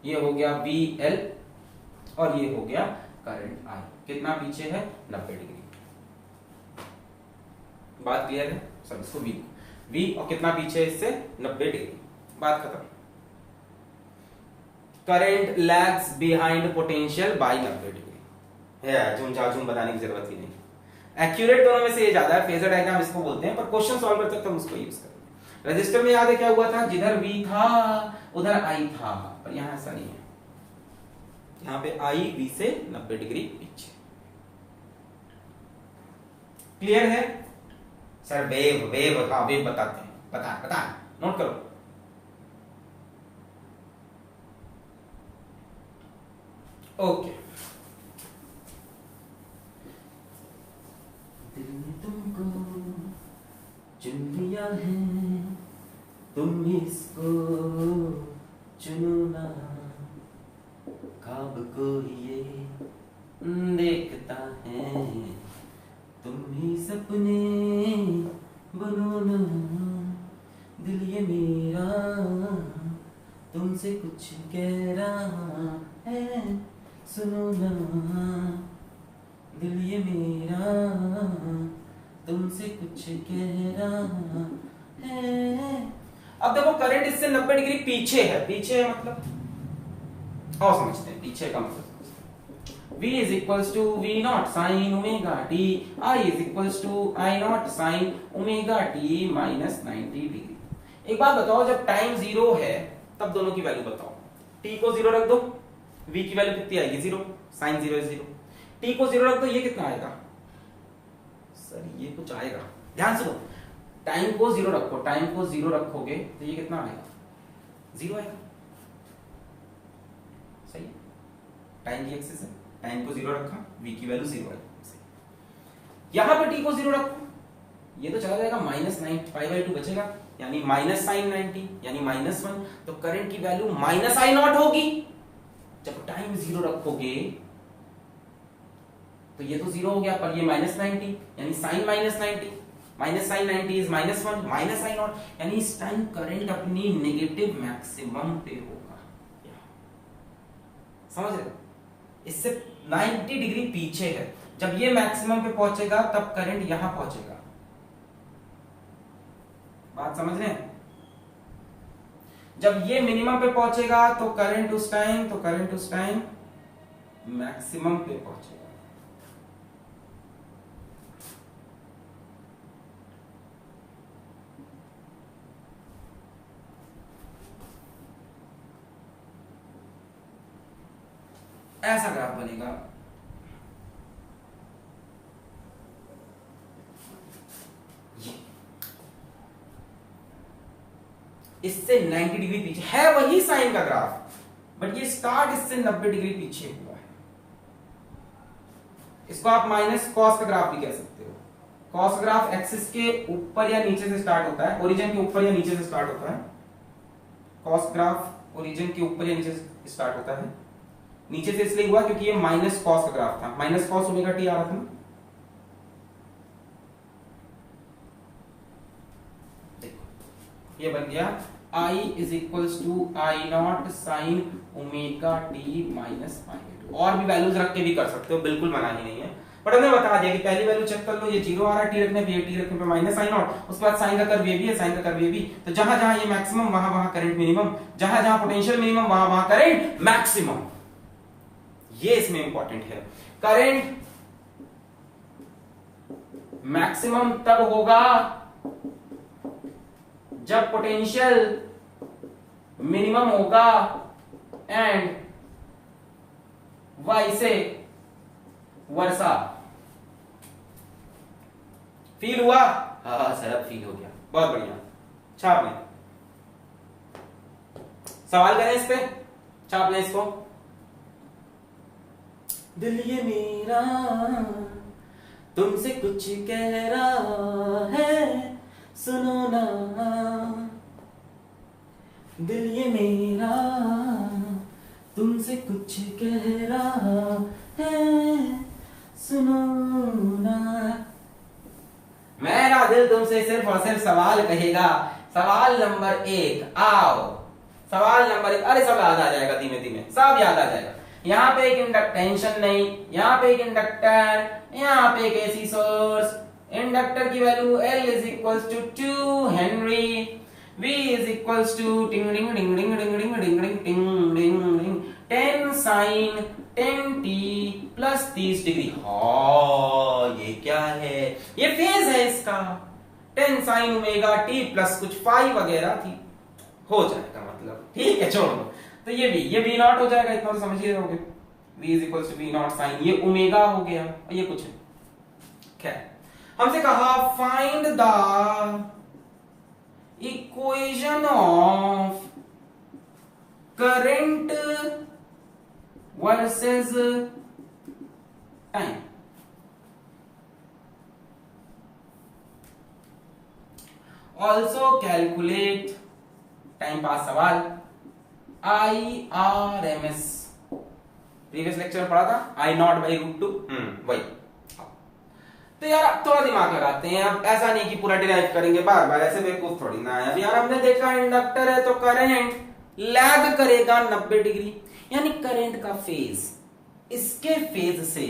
ये हो गया VL और ये हो गया करंट I। कितना पीछे है? 90 डिग्री। बात क्लियर है सब? इसको V और कितना पीछे है इससे? 90 डिग्री। बात खत्म। Current lags behind potential by 90 degree है। झूम झाझूम बताने की जरूरत ही नहीं, एक्यूरेट दोनों में से ये ज्यादा है। फेजर डायग्राम इसको बोलते हैं, पर क्वेश्चन सॉल्व करते हम उसको यूज करेंगे। रजिस्टर में याद है क्या हुआ था, जिधर V था उधर I था, पर यहां ऐसा नहीं है। यहां पे I V से 90 डिग्री पीछे। क्लियर है सर? वेव बताते हैं, बता नोट करो। ओके, दिल ने तुमको चुन लिया है, तुम इसको चुनो ना। ख्वाब को ये देखता है, तुम ही सपने बुनो ना। दिल ये मेरा तुमसे कुछ कह रहा है, सुनो ना। दिल ये मेरा तुमसे कुछ कह रहा है। अब देखो करंट इससे 90 डिग्री पीछे है। पीछे है मतलब, और समझते हैं पीछे का मतलब। V is equals to V0 sin omega t, I is equals to I0 sin omega t minus 90 degree. एक बात बताओ, जब टाइम 0 है तब दोनों की वैल्यू बताओ। t को 0 रख दो, V की वैल्यू कितनी आएगी? 0, sin 0 is 0। t को 0 रख दो, ये कितना आएगा? सर ये कुछ आएगा, ध्यान सुनो। टाइम को 0 रखो, टाइम को 0 रखोगे तो ये कितना आएगा? 0 आएगा। सही है, टाइम की एक्सिस है, टाइम को 0 रखा, V की वैल्यू 0 है। यहां पे t को 0 रखो, ये तो चला जाएगा, -5/2 बचेगा, यानी माइनस साइन 90 यानी -1। तो करंट की वैल्यू -I0 होगी। जब टाइम 0 रखोगे तो ये तो 0 हो गया, पर ये -90 यानी sign -90, minus sign 90 is -1 -I0, यानी इस टाइम करंट अपनी नेगेटिव मैक्सिमम पे होगा। समझ रहे हो? इससे 90 डिग्री पीछे है। जब ये मैक्सिमम पे पहुंचेगा तब करंट यहां पहुंचेगा। बात समझ रहे हैं? जब ये मिनिमम पे पहुंचेगा तो करंट उस टाइम मैक्सिमम पे पहुंचेगा। ऐसा ग्राफ बनेगा। इससे 90 डिग्री पीछे है, वही साइन का ग्राफ, बट ये स्टार्ट इससे 90 डिग्री पीछे हुआ है। इसको आप माइनस कॉस का ग्राफ भी कह सकते हो। कॉस ग्राफ एक्सिस के ऊपर या नीचे से स्टार्ट होता है, ओरिजिन के ऊपर या नीचे से स्टार्ट होता है। कॉस ग्राफ ओरिजिन के ऊपर या नीचे से स्टार्ट होता है। नीचे से इसलिए हुआ क्योंकि ये माइनस कॉस का ग्राफ था, माइनस कॉस ओमेगा टी आ रहा था ना। देखो ये बन गया I is equals to I0 sine omega T minus -π/2। और भी वैल्यूज रख के भी कर सकते हो, बिल्कुल मना ही नहीं है, बट हमने बता दिया कि पहली वैल्यू चेक कर लो, ये 0 आ रहा है, टी रखने पे टी रखने पे -I0, उसके बाद साइन का कर्व ये भी है, साइन का कर्व ये भी। तो जहां जहां ये मैक्सिमम वहां वहां करंट मिनिमम, जहां जहां पोटेंशियल मिनिमम वहां वहां करंट मैक्सिमम। ये इसमें इंपॉर्टेंट है। करंट मैक्सिमम तब होगा जब पोटेंशियल मिनिमम होगा एंड वाइसे वर्सा। फील हुआ? हाँ सर अब फील हो गया, बहुत बढ़िया। छाप लें, सवाल करें इस पे, छाप लें इसको। दिल ये मेरा तुमसे कुछ कह रहा है, सुनो ना। दिल ये मेरा तुमसे कुछ कह रहा है, सुनो ना। मेरा दिल तुमसे सिर्फ और सिर्फ सवाल कहेगा। सवाल नंबर 1 आओ। सवाल नंबर 1, अरे सब याद आ जाएगा, धीमे धीमे सब याद आ जाएगा। यहाँ पे एक इंडक्टेंशन नहीं, यहाँ पे एक इंडक्टर, यहाँ पे एक एसी सोर्स। इंडक्टर की value L is equals to 2 henry, V is equals to टिंग डिंग डिंग डिंग डिंग डिंग डिंग डिंग टिंग डिंग डिंग 10 साइन 10t प्लस 30 डिग्री। हाँ ये क्या है? ये फेज है इसका। 10 साइन ओमेगा t प्लस कुछ फाई वगैरह थी, हो जाएगा मतलब, ठीक है छोड़ो। तो ये V नॉट हो जाएगा, इतना तो समझ ही रहोगे। V is equals to V naught sine, ये ओमेगा हो गया, ये कुछ है। खैर हमसे कहा find the equation of current versus time. Also calculate, time pass सवाल, IRMS। प्रीवियस लेक्चर में पढ़ा था I0/√2, वही। तो यार अब थोड़ा दिमाग लगाते हैं। अब ऐसा नहीं कि पूरा डिराइव करेंगे बार बार, ऐसे बेवकूफ थोड़ी ना है। अब यार हमने देखा इंडक्टर है तो करंट लैग करेगा 90 डिग्री, यानी करंट का फेज इसके फेज से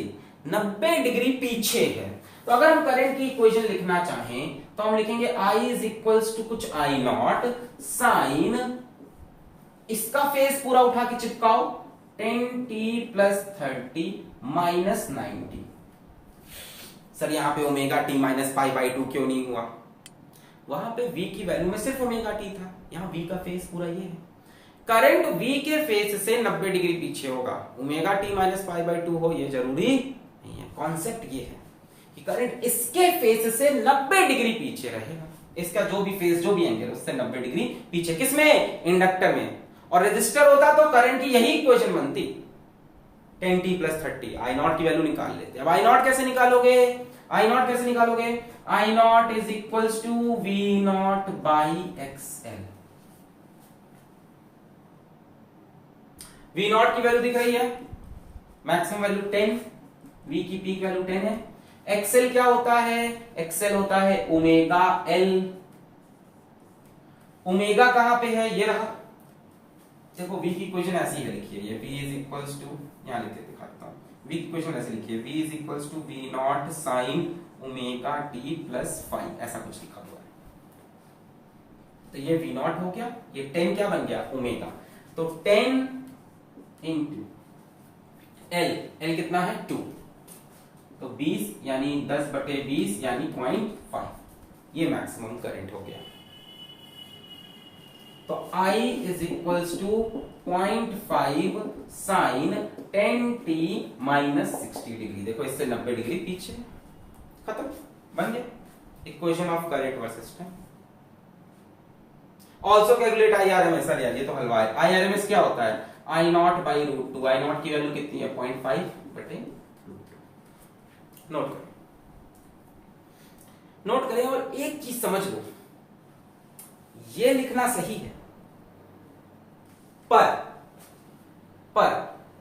90 डिग्री पीछे है। तो अगर हम करंट की इक्वेशन लिखना चाहें तो हम लिखेंगे I इज इक्वल्स टू कुछ I0 साइन, इसका फेज पूरा उठा के चिपकाओ, 10t प्लस 30 माइनस 90। सर यहाँ पे ओमेगा टी माइनस π/2 क्यों नहीं हुआ? वहां पे v की वैल्यू में सिर्फ ओमेगा टी था, यहाँ v का फेज पूरा ये है। करंट v के फेज से 90 डिग्री पीछे होगा, ओमेगा टी माइनस π/2 हो ये जरूरी नहीं है। कॉन्सेप्ट ये है कि करंट इसके फेज से 90 डिग्री पीछे रहेगा, इसका जो भी फेज जो भी एंगल उससे 90 डिग्री पीछे। किसमें? इंडक्टर में। और रेजिस्टर होता तो करंट की यही इक्वेशन बनती। 10t प्लस 30, आई नॉट की वैल्यू निकाल लेते हैं। अब आई नॉट कैसे निकालोगे, आई नॉट कैसे निकालोगे, I not is equals to V not by X L. V not की वैल्यू दिख रही है, मैक्सिमम वैल्यू 10, वी की पीक वैल्यू 10 है। एक्सएल क्या होता है, एक्सएल होता है ओमेगा एल। ओमेगा कहां पे है, ये रहा, देखो v की इक्वेशन ऐसी है, लिखिए ये v इज इक्वल्स टू, यहां लिख के दिखाता हूं, v की इक्वेशन ऐसे लिखिए, v is equals to V naught sine omega T plus five, ऐसा कुछ लिखा हुआ है। तो ये वी नॉट हो गया, ये 10 क्या बन गया, ओमेगा। तो 10 इंटू एल, एल कितना है 2, तो 20 यानी 10/20 यानी 0.5, ये मैक्सिमम करंट हो गया। तो I is equals to 0.5 sine 10t minus 60 degree, देखो इससे 90 डिग्री पीछे, खत्म, बन गया equation of current versus time. Also calculate IRMS, sir यार ये तो हलवा है। IRMS क्या होता है, I not by root two, I not की वैल्यू कितनी है 0.5/√2। नोट करें, नोट करें, और एक चीज समझ लो, ये लिखना सही है, पर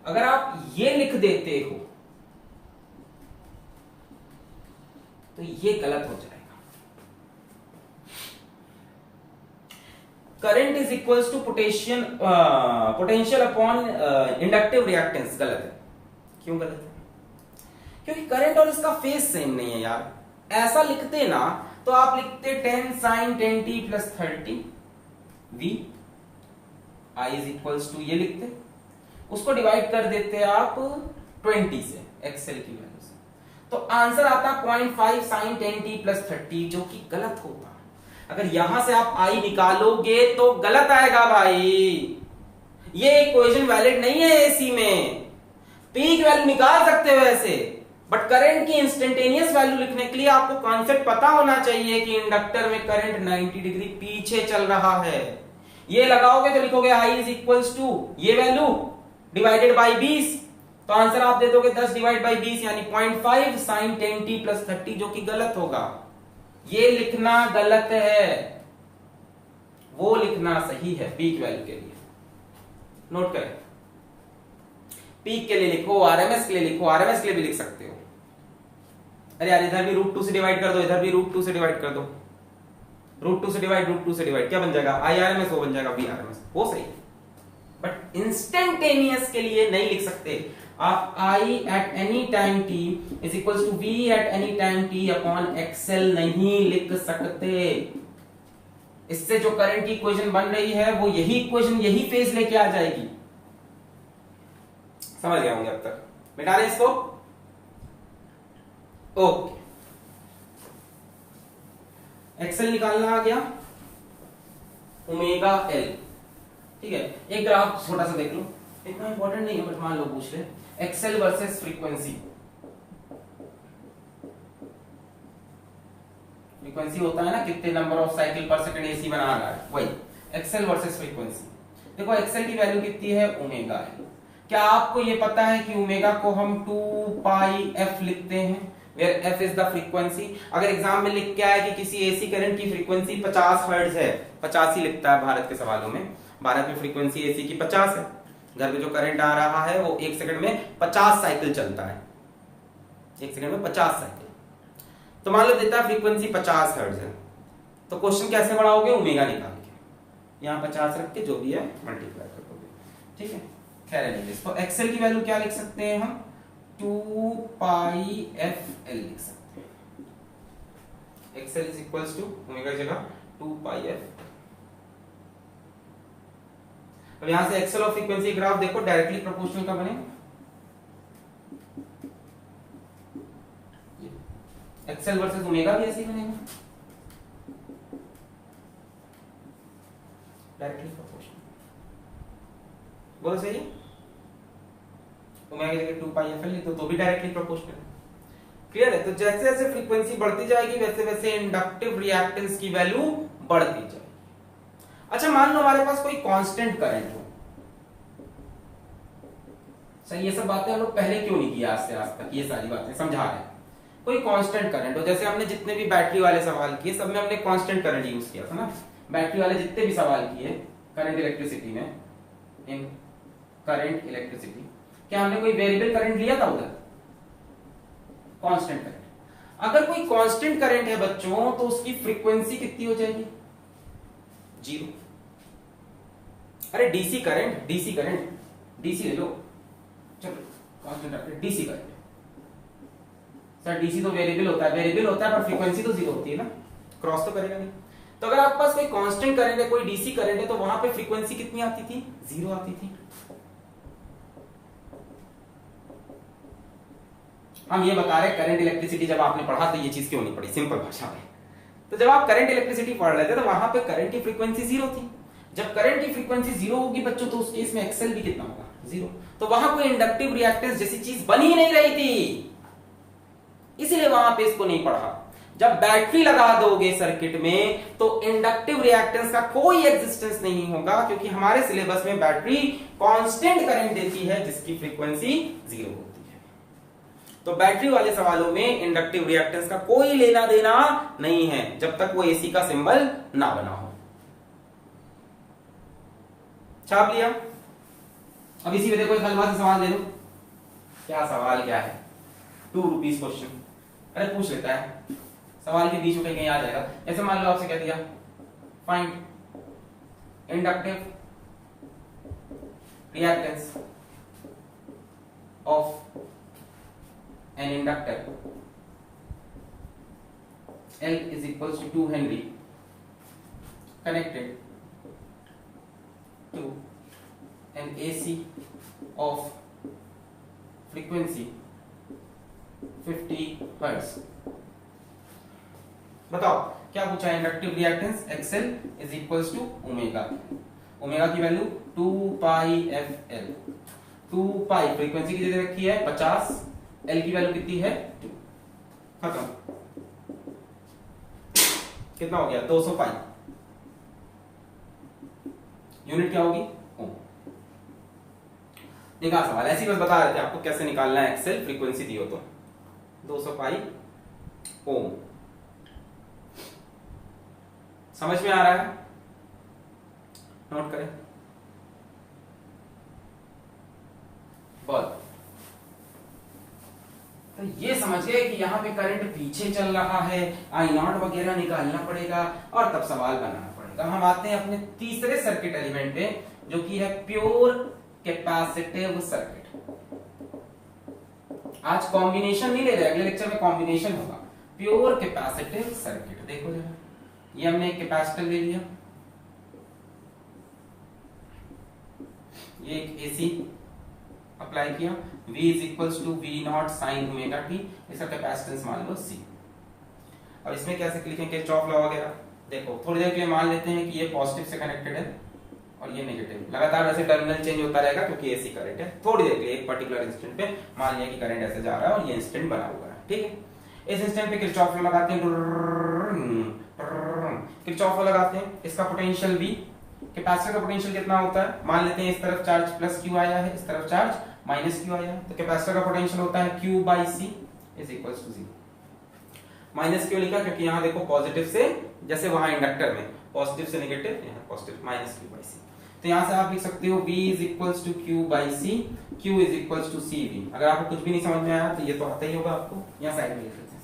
अगर आप ये लिख देते हो तो ये गलत हो जाएगा। Current is equals to potential upon inductive reactance, गलत है। क्यों गलत है, क्योंकि करंट और इसका फेज सेम नहीं है यार। ऐसा लिखते ना तो आप लिखते 10 sine 10t plus 30 v, I is equals to, ये लिखते, उसको डिवाइड कर देते आप 20 से, एक्सएल की वैल्यू से, तो आंसर आता 0.5 साइन 10t प्लस 30, जो कि गलत होता। अगर यहां से आप I निकालोगे तो गलत आएगा भाई, ये इक्वेशन वैलिड नहीं है एसी में। पीक वैल्यू निकाल सकते हो ऐसे, बट करंट की इंस्टेंटेनियस वैल्यू लिखने के लिए आपको कॉन्सेप्ट पता होना चाहिए कि इंडक्टर में करंट 90 डिग्री पीछे चल रहा है। ये लगाओगे तो लिखोगे I इज इक्वल्स टू ये वैल्यू डिवाइडेड बाई 20, तो आंसर आप दे दोगे 10 डिवाइड बाई 20 यानी 0.5 साइन 10t प्लस 30, जो कि गलत होगा। ये लिखना गलत है, वो लिखना सही है पीक वैल्यू के लिए। नोट करें, पीक के लिए लिखो, आरएमएस के लिए लिखो, आरएमएस के लिए भी लिख सकते हो। अरे यार इधर भी √2 से डिवाइड कर दो, इधर भी √2 से डिवाइड कर दो, √2 से डिवाइड √2 से डिवाइड, क्या बन जाएगा, IRMS, वो बन जाएगा VRMS, वो सही है। बट इंस्टेंटेनियस के लिए नहीं लिख सकते आप। I at any time t is equals to V at any time t upon XL नहीं लिख सकते। इससे जो करंट की इक्वेशन बन रही है वो यही इक्वेशन, यही फेज लेके आ जाएगी। समझ गए होंगे अब तक, मिटा लें इसको, ओके। एक्सेल निकालना आ गया, ओमेगा एल, ठीक है। एक ग्राफ छोटा सा देख लो, इतना इंपॉर्टेंट नहीं है बट मान लो पूछ ले, एक्सेल वर्सेस फ्रीक्वेंसी। फ्रीक्वेंसी होता है ना कितने नंबर ऑफ साइकिल पर सेकंड एसी बना रहा है, वही एक्सेल वर्सेस फ्रीक्वेंसी। देखो एक्सेल की वैल्यू कितनी है, ओमेगा है। क्या आपको ये पता है कि ओमेगा को हम 2 पाई एफ लिखते हैं, where F is the frequency. अगर एग्जाम में लिख के आए कि किसी एसी करंट की फ्रीक्वेंसी 50 हर्ट्ज है, 50 ही लिखता है भारत के सवालों में, भारत में फ्रीक्वेंसी एसी की 50 है, घर में जो करंट आ रहा है वो 1 सेकंड में 50 साइकिल चलता है, 1 सेकंड में 50 साइकिल। तो मान लो देता है फ्रीक्वेंसी 50 हर्ट्ज है, तो क्वेश्चन कैसे बढ़ाओगे, ओमेगा निकाल के यहाँ 50 रख के जो भी है मल्टीप्लाई कर दोगे, ठीक है। खैर एनीवेज, तो एक्सेल की वैल्यू क्या लिख सकते हैं हम, 2 पाई एफ एल लिख सकते हैं। XL is equals to omega की जगह 2 पाई एफ। अब यहां से एक्सेल और फ्रीक्वेंसी ग्राफ देखो डायरेक्टली प्रोपोर्शनल का बने, एक्सेल वर्सेस ओमेगा भी ऐसे ही बनेगा, डायरेक्टली प्रोपोर्शनल। बोलो सही है, ओमेगा की जगह 2 पाई एफ एल लिखो तो भी डायरेक्टली प्रोपोर्शनल है। क्लियर है। तो जैसे जैसे फ्रीक्वेंसी बढ़ती जाएगी वैसे वैसे इंडक्टिव रिएक्टेंस की वैल्यू बढ़ती जाएगी। अच्छा मान लो हमारे पास कोई कांस्टेंट करंट हो, अच्छा, ये सब बातें हम लोग पहले क्यों नहीं किया, आज से आज तक ये सारी बातें समझा रहे हैं। कोई कांस्टेंट करंट हो, जैसे हमने जितने भी बैटरी वाले सवाल किए सब में हमने कांस्टेंट करंट यूज किया था ना। बैटरी वाले जितने भी सवाल किए करंट इलेक्ट्रिसिटी में, इन करंट इलेक्ट्रिसिटी, क्या हमने कोई वेरिएबल करंट लिया था उधर? Constant current. अगर कोई कांस्टेंट करंट है बच्चों तो उसकी फ्रीक्वेंसी कितनी हो जाएगी? 0। अरे DC current, DC current, DC ले लो, चलो कांस्टेंट रखते हैं, डीसी करंट। सर डीसी तो वेरिएबल होता है, वेरिएबल होता है पर फ्रीक्वेंसी तो 0 होती है ना, क्रॉस तो करेगा नहीं। तो अगर आपके पास कोई कांस्टेंट करंट है, कोई डीसी करंट है, तो वहां पे फ्रीक्वेंसी कितनी आती थी? 0 आती थी। हम ये बता रहे करंट इलेक्ट्रिसिटी जब आपने पढ़ा तो ये चीज क्यों नहीं पढ़ी, सिंपल भाषा में। तो जब आप करंट इलेक्ट्रिसिटी पढ़ रहे थे तो वहां पे करंट की फ्रीक्वेंसी 0 थी। जब करंट की फ्रीक्वेंसी 0 होगी बच्चों तो उस केस में एक्सेल भी कितना होगा? 0। तो वहां कोई इंडक्टिव रिएक्टेंस जैसी चीज बन ही नहीं रही थी, इसीलिए वहां पे इसको नहीं पढ़ा। जब बैटरी लगा दोगे सर्किट में तो इंडक्टिव रिएक्टेंस का कोई एग्जिस्टेंस नहीं होगा, क्योंकि हमारे सिलेबस में बैटरी कांस्टेंट करंट देती है जिसकी फ्रीक्वेंसी 0 होती है। तो बैटरी वाले सवालों में इंडक्टिव रिएक्टेंस का कोई लेना देना नहीं है जब तक वो एसी का सिंबल ना बना हो। छाप लिया? अब इसी में देखो एक हलवा से सवाल दे दो। क्या सवाल क्या है? 2 रुपीज क्वेश्चन। अरे पूछ लेता है, सवाल के बीच में कहीं आ जाएगा। ऐसे मान लो आपसे कह दिया find inductive reactance of an inductor L is equals to 2 Henry connected to an AC of frequency 50 Hz। बताओ क्या पूछा है? Inductive reactance XL is equals to omega. Omega की वैल्यू 2 पाई FL। 2 पाई फ्रीक्वेंसी की दे रखी है 50, L की वैल्यू कितनी है? 2। खत्म। कितना हो गया? 200 पाई। यूनिट क्या होगी? ओम। देखा सवाल ऐसी बस बता रहे थे आपको कैसे निकालना है एक्सेल, फ्रीक्वेंसी दी हो तो 200 पाई ओम। समझ में आ रहा है? नोट करें। बहुत। तो ये समझ गए कि यहां पे करंट पीछे चल रहा है, I0 वगैरह निकालना पड़ेगा और तब सवाल बनाना पड़ेगा। हम आते हैं अपने तीसरे सर्किट एलिमेंट पे जो कि है प्योर कैपेसिटिव सर्किट। आज कॉम्बिनेशन नहीं ले रहे, अगले लेक्चर में कॉम्बिनेशन होगा। प्योर कैपेसिटिव सर्किट देखो जरा, ये हमने एक कैपेसिटर ले लिया, ये एक एसी अप्लाई किया, V is equals to V naught sine omega T, इसका कैपेसिटेंस मान लो C। अब इसमें कैसे लिखें किरचॉफ लॉ वगैरह? देखो थोड़ी देर के लिए मान लेते हैं कि ये पॉजिटिव से कनेक्टेड है और ये नेगेटिव। लगातार वैसे टर्मिनल चेंज होता रहेगा क्योंकि एसी करंट है। थोड़ी देर के लिए एक पर्टिकुलर इंस्टेंट पे मान लिया कि करंट ऐसे जा रहा है और ये इंस्टेंट बना हुआ है, ठीक है। इस इंस्टेंट पे किरचॉफ लॉ लगाते हैं, किरचॉफ लॉ लगाते हैं। इसका पोटेंशियल V, कैपेसिटर का पोटेंशियल कितना होता है? मान लेते हैं इस तरफ चार्ज प्लस Q आया है, इस तरफ चार्ज माइनस Q आया है, तो कैपेसिटर का पोटेंशियल होता है Q by C is equals to 0। Minus क्यों लिखा? क्योंकि यहाँ देखो पॉजिटिव से, जैसे वहां इंडक्टर में पॉजिटिव से नेगेटिव, यहाँ positive minus Q by C। तो यहाँ से आप लिख सकते हो V is equals to Q by C, Q is equals to CV। अगर आपको कुछ भी नहीं समझ में आया तो ये तो आता ही होगा आपको, यहाँ साइड में लिख लेते हैं।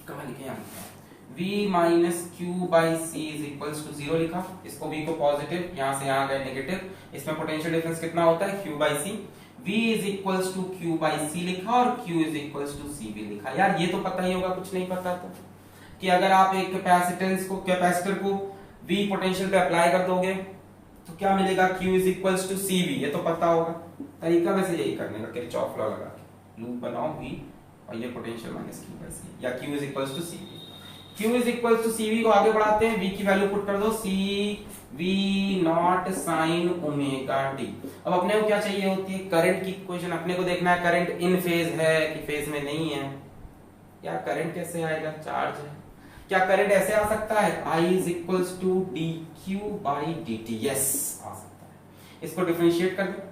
कहाँ लिखे? यहाँ V minus Q by C is equals to 0 लिखा, इसको V को पॉजिटिव, यहाँ से यहाँ गए नेगेटिव, इसमें पोटेंशियल डिफरेंस कितना होता है? Q by C। V is equals to Q by C लिखा और Q is equals to CV लिखा। यार ये तो पता ही होगा, कुछ नहीं पता तो कि अगर आप एक कैपेसिटर को V पोटेंशियल पे अप्लाई कर दोगे तो क्या मिलेगा? Q is equals to CV। ये तो पता होगा, तरीका वैसे यही करने का, किरचॉफ लॉ लगा के लूप बनाओ V और ये potential minus Q by C या Q is equals to CV। Q is equals to CV को आगे बढ़ाते हैं, V की वैल्यू पुट कर दो, C V naught sine omega T. अब अपने को क्या चाहिए होती है? करंट की इक्वेशन। अपने को देखना है करंट इन फेज है कि फेज में नहीं है। यार करंट कैसे आएगा? चार्ज है, क्या करंट ऐसे आ सकता है, I is equals to dq by dt, yes आ सकता है। इसको डिफरेंशिएट कर दो,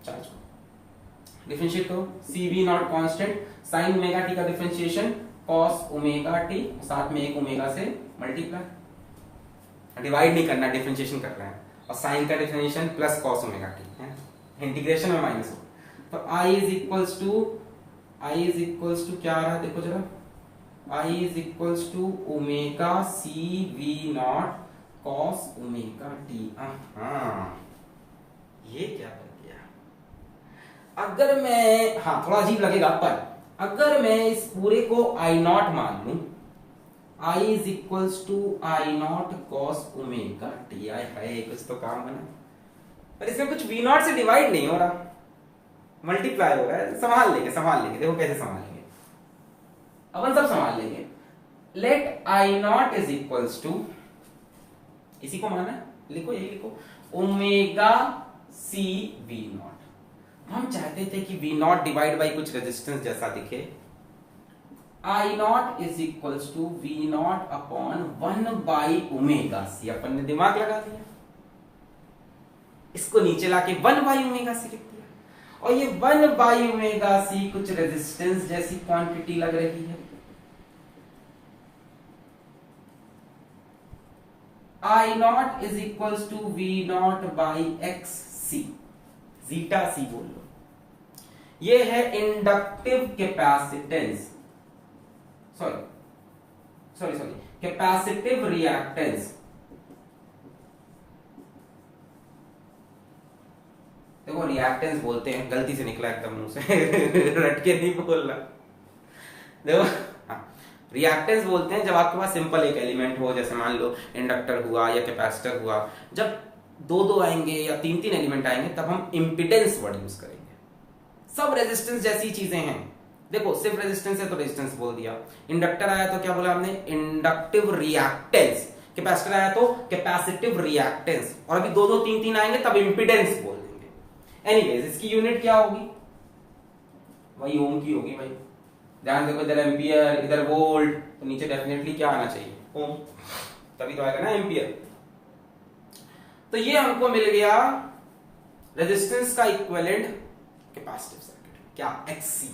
चार्ज को डिफरेंशिएट करो, CV not constant, sign omega T का डिफरेंशिएशन कॉस ओमेगा टी, साथ में एक ओमेगा से मल्टीप्लाई, डिवाइड नहीं करना, डिफरेंशिएशन कर रहे हैं, और साइन का differentiation plus cos omega T है, इंटीग्रेशन में माइनस हो, तो I इज इक्वल्स टू क्या आ रहा है देखो जरा, I is equals to omega C V naught cos omega T. ये क्या कर दिया, अगर मैं, हाँ थोड़ा अजीब लगेगा, पर अगर मैं इस पूरे को I नॉट मान लूं, I is equals to I not cos omega T, आए हाय कुछ तो काम बना, पर इसमें कुछ V नॉट से डिवाइड नहीं हो रहा, मल्टीप्लाई हो रहा है, संभाल लेंगे, देखो कैसे संभालेंगे, अपन सब संभाल लेंगे। Let I not is equals to, इसी को माना लिखो, यही लिखो, ओमेगा सी वी नॉट। हम चाहते थे कि वी नॉट डिवाइड बाई कुछ रेजिस्टेंस जैसा दिखे, I not is equals to V not upon 1 by omega C, अपन ने दिमाग लगा दिया, इसको नीचे लाके 1 बाई ओमेगा सी लिख दिया, और ये 1 बाई ओमेगा सी कुछ रेजिस्टेंस जैसी क्वांटिटी लग रही है, I not is equals to V not by X C, zeta C बोल लो, ये है inductive capacitance, sorry capacitive reactance, देखो रिएक्टेंस बोलते हैं, गलती से निकला एकदम मुंह से रट के नहीं बोलना, देखो रिएक्टेंस बोलते हैं जब आपके पास सिंपल एक एलिमेंट हो, जैसे मान लो इंडक्टर हुआ या कैपेसिटर हुआ, जब दो आएंगे या तीन एलिमेंट आएंगे तब हम इंपिडेंस वर्ड यूज करेंगे, सब रेजिस्टेंस जैसी चीजें हैं, देखो सिर्फ रेजिस्टेंस है तो रेजिस्टेंस बोल दिया, इंडक्टर आया तो क्या बोला हमने, इंडक्टिव रिएक्टेंस, कैपेसिटर आया तो कैपेसिटिव रिएक्टेंस, और अभी दो तीन आएंगे तब इंपिडेंस बोल देंगे। एनीवेज इसकी यूनिट क्या होगी, वही ओम की होगी भाई, ध्यान देखो, इधर एम्पियर इधर वोल्ट, तो नीचे डेफिनेटली क्या आना चाहिए, ओम, तभी तो आएगा ना एम्पियर। तो ये हमको मिल गया रेजिस्टेंस का इक्विवेलेंट कैपेसिटिव सर्किट, क्या XC,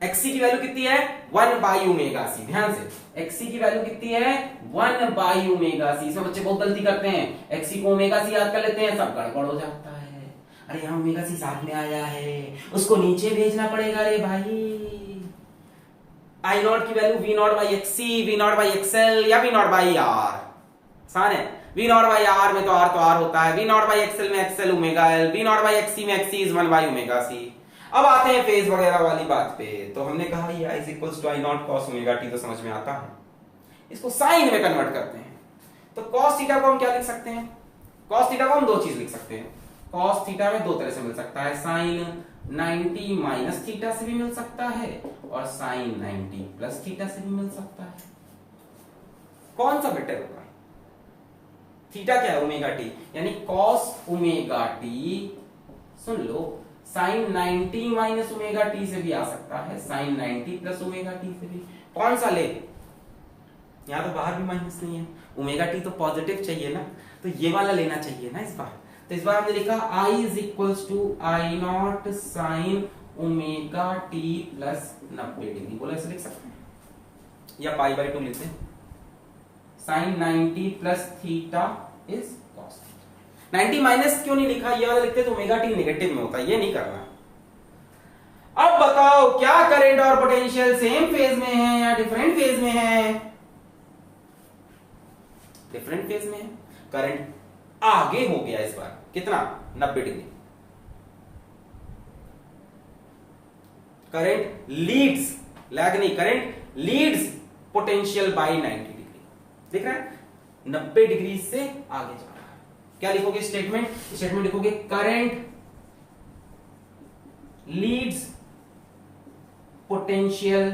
XC की वैल्यू कितनी है 1 बाई ओमेगा सी, ध्यान से XC की वैल्यू कितनी है 1 बाई ओमेगा सी, इसमें बच्चे बहुत गलती करते हैं, XC को ओमेगा सी याद कर लेते हैं, सब गड़बड़ हो जाता है, अरे यहाँ ओमेगा सी साथ में आया है, उसको नीचे भेजना पड़ेगा रे भाई, I नॉट की value V not by XC, V not by XL या V नॉट बाई R, आसान है, V नॉट बाई R में तो R होता है, V नॉट बाई XL में XL omega L, V not by XC में XC is 1 by omega C। अब आते हैं फेज वगैरह वाली बात पे, तो हमने कहा ये I is equals to I not cos omega T, तो समझ में आता है, इसको साइन में कन्वर्ट करते हैं, तो कॉस थीटा को हम क्या लिख सकते हैं, कॉस थीटा को हम दो चीज लिख सकते हैं, कॉस थीटा में दो तरह से मिल सकता है, साइन 90 माइनस थीटा से भी मिल सकता है, और साइन 90 प्लस थीटा से भी मिल सकता है, कौन सा बेटर होगा, थीटा क्या है ओमेगा टी, यानी कॉस ओमेगा टी, सुन लो साइन 90 माइनस ओमेगा टी से भी आ सकता है, साइन 90 प्लस ओमेगा टी से भी, कौन सा ले, यहां तो बाहर भी माइनस नहीं है, ओमेगा टी तो पॉजिटिव चाहिए ना, तो ये वाला लेना चाहिए ना इस बार, तो इस बार हमने लिखा I is equals to I not sine omega T plus 90 degree, बोला ऐसे लिख सकते हैं, या पाई बाई 2 लिखते हैं, sine 90 plus theta is cos, 90 minus क्यों नहीं लिखा, ये वाला लिखते तो ओमेगा टी नेगेटिव में होता, ये नहीं करना। अब बताओ क्या करंट और पोटेंशियल सेम फेज में है या डिफरेंट फेज में है, डिफरेंट फेज में है, करंट आगे हो गया इस बार, कितना 90 डिग्री, करंट लीड्स, लैग नहीं, current Leeds potential by 90 degree, दिख रहा है 90 डिग्री से आगे जा रहा है, क्या लिखोगे स्टेटमेंट लिखोगे, current Leeds potential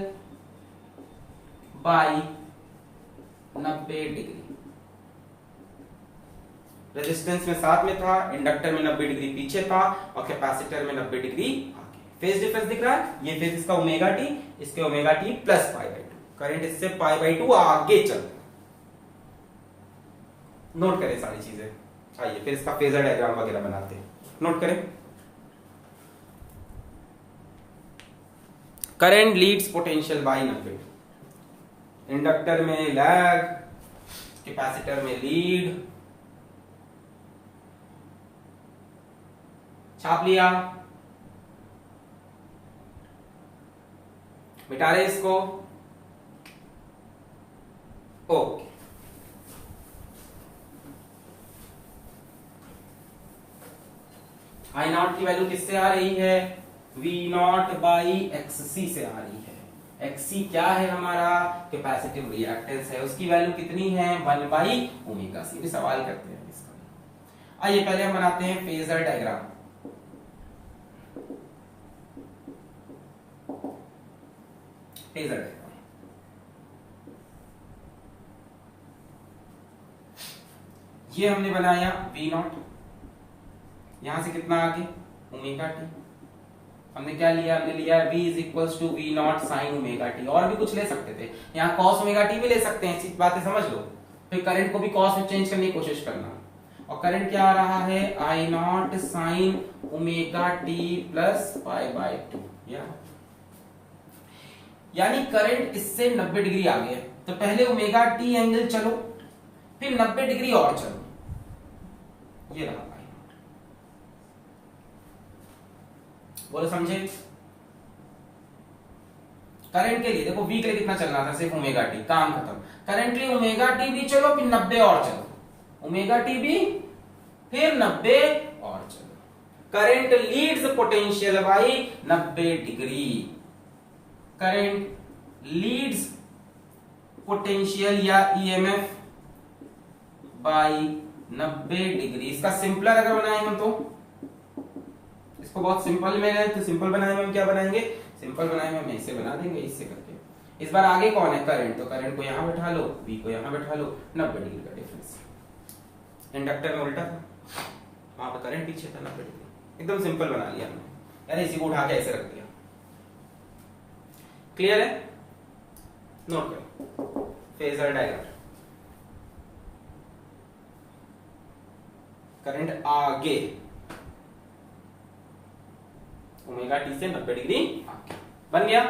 by 90 degree, resistance में साथ में था, इंडक्टर में 90 डिग्री पीछे था, और कैपेसिटर में 90 डिग्री आगे, फेज डिफरेंस दिख रहा है, ये फेज इसका ओमेगा टी, इसके omega T plus pi by 2, current इससे π/2 आगे चल। नोट करें सारी चीजें। आइए फिर इसका फेजर डायग्राम वगैरह बनाते हैं। नोट करें, current Leeds potential by 90, inductor में लैग, कैपेसिटर में लीड। छाप लिया, मिटा रहे इसको। ओके, आई नॉट की वैल्यू किससे आ रही है? V नॉट बाई XC से आ रही है। XC क्या है हमारा? कैपेसिटिव रिएक्टेंस है। उसकी वैल्यू कितनी है? 1/ω c। सवाल करते हैं इसका। आइए पहले हम बनाते हैं फेजर डायग्राम। फेजर डायग्राम ये हमने बनाया V नॉट, यहां से कितना आगे? Omega T. हमने क्या लिया? हमने लिया V is equals to V naught sine omega T. और भी कुछ ले सकते थे, यहाँ कॉस ओमेगा टी भी ले सकते हैं। ऐसी बातें समझ लो। फिर करंट को भी कॉस में चेंज करने की कोशिश करना। और करंट क्या आ रहा है? I not sine omega T plus π/2। यानी करंट इससे 90 डिग्री आगे है, तो पहले ओमेगा टी एंगल चलो, फिर 90 डिग्री और चलो। ये रहा, बोलो समझे? करंट के लिए देखो, V के लिए कितना चलना था? सिर्फ ओमेगा टी, काम खत्म। करंट लिए ओमेगा टी भी चलो, फिर 90 और चलो। ओमेगा टी भी, फिर 90 और चलो। Current Leeds potential by 90 degree. Current Leeds potential या EMF बाय 90 डिग्री। इसका सिंपलर अगर बनाएं हम तो, इसको बहुत सिंपल में है, तो सिंपल बनाने में हम क्या बनाएंगे? सिंपल बनाने में हम ऐसे बना देंगे, इससे करके। इस बार आगे कौन है? करंट। तो करंट को यहां बैठा लो, V को यहां बैठा लो, 90 डिग्री का डिफरेंस। इंडक्टर में उल्टा था, वहां पर करंट पीछे था 90 डिग्री। एकदम सिंपल बना लिया हमने, यानी इसी को उठा के ऐसे रख दिया। क्लियर है? नोट करो फेजर डायग्राम। करंट आगे, ओमेगा टी से 90 डिग्री आगे। बन गया?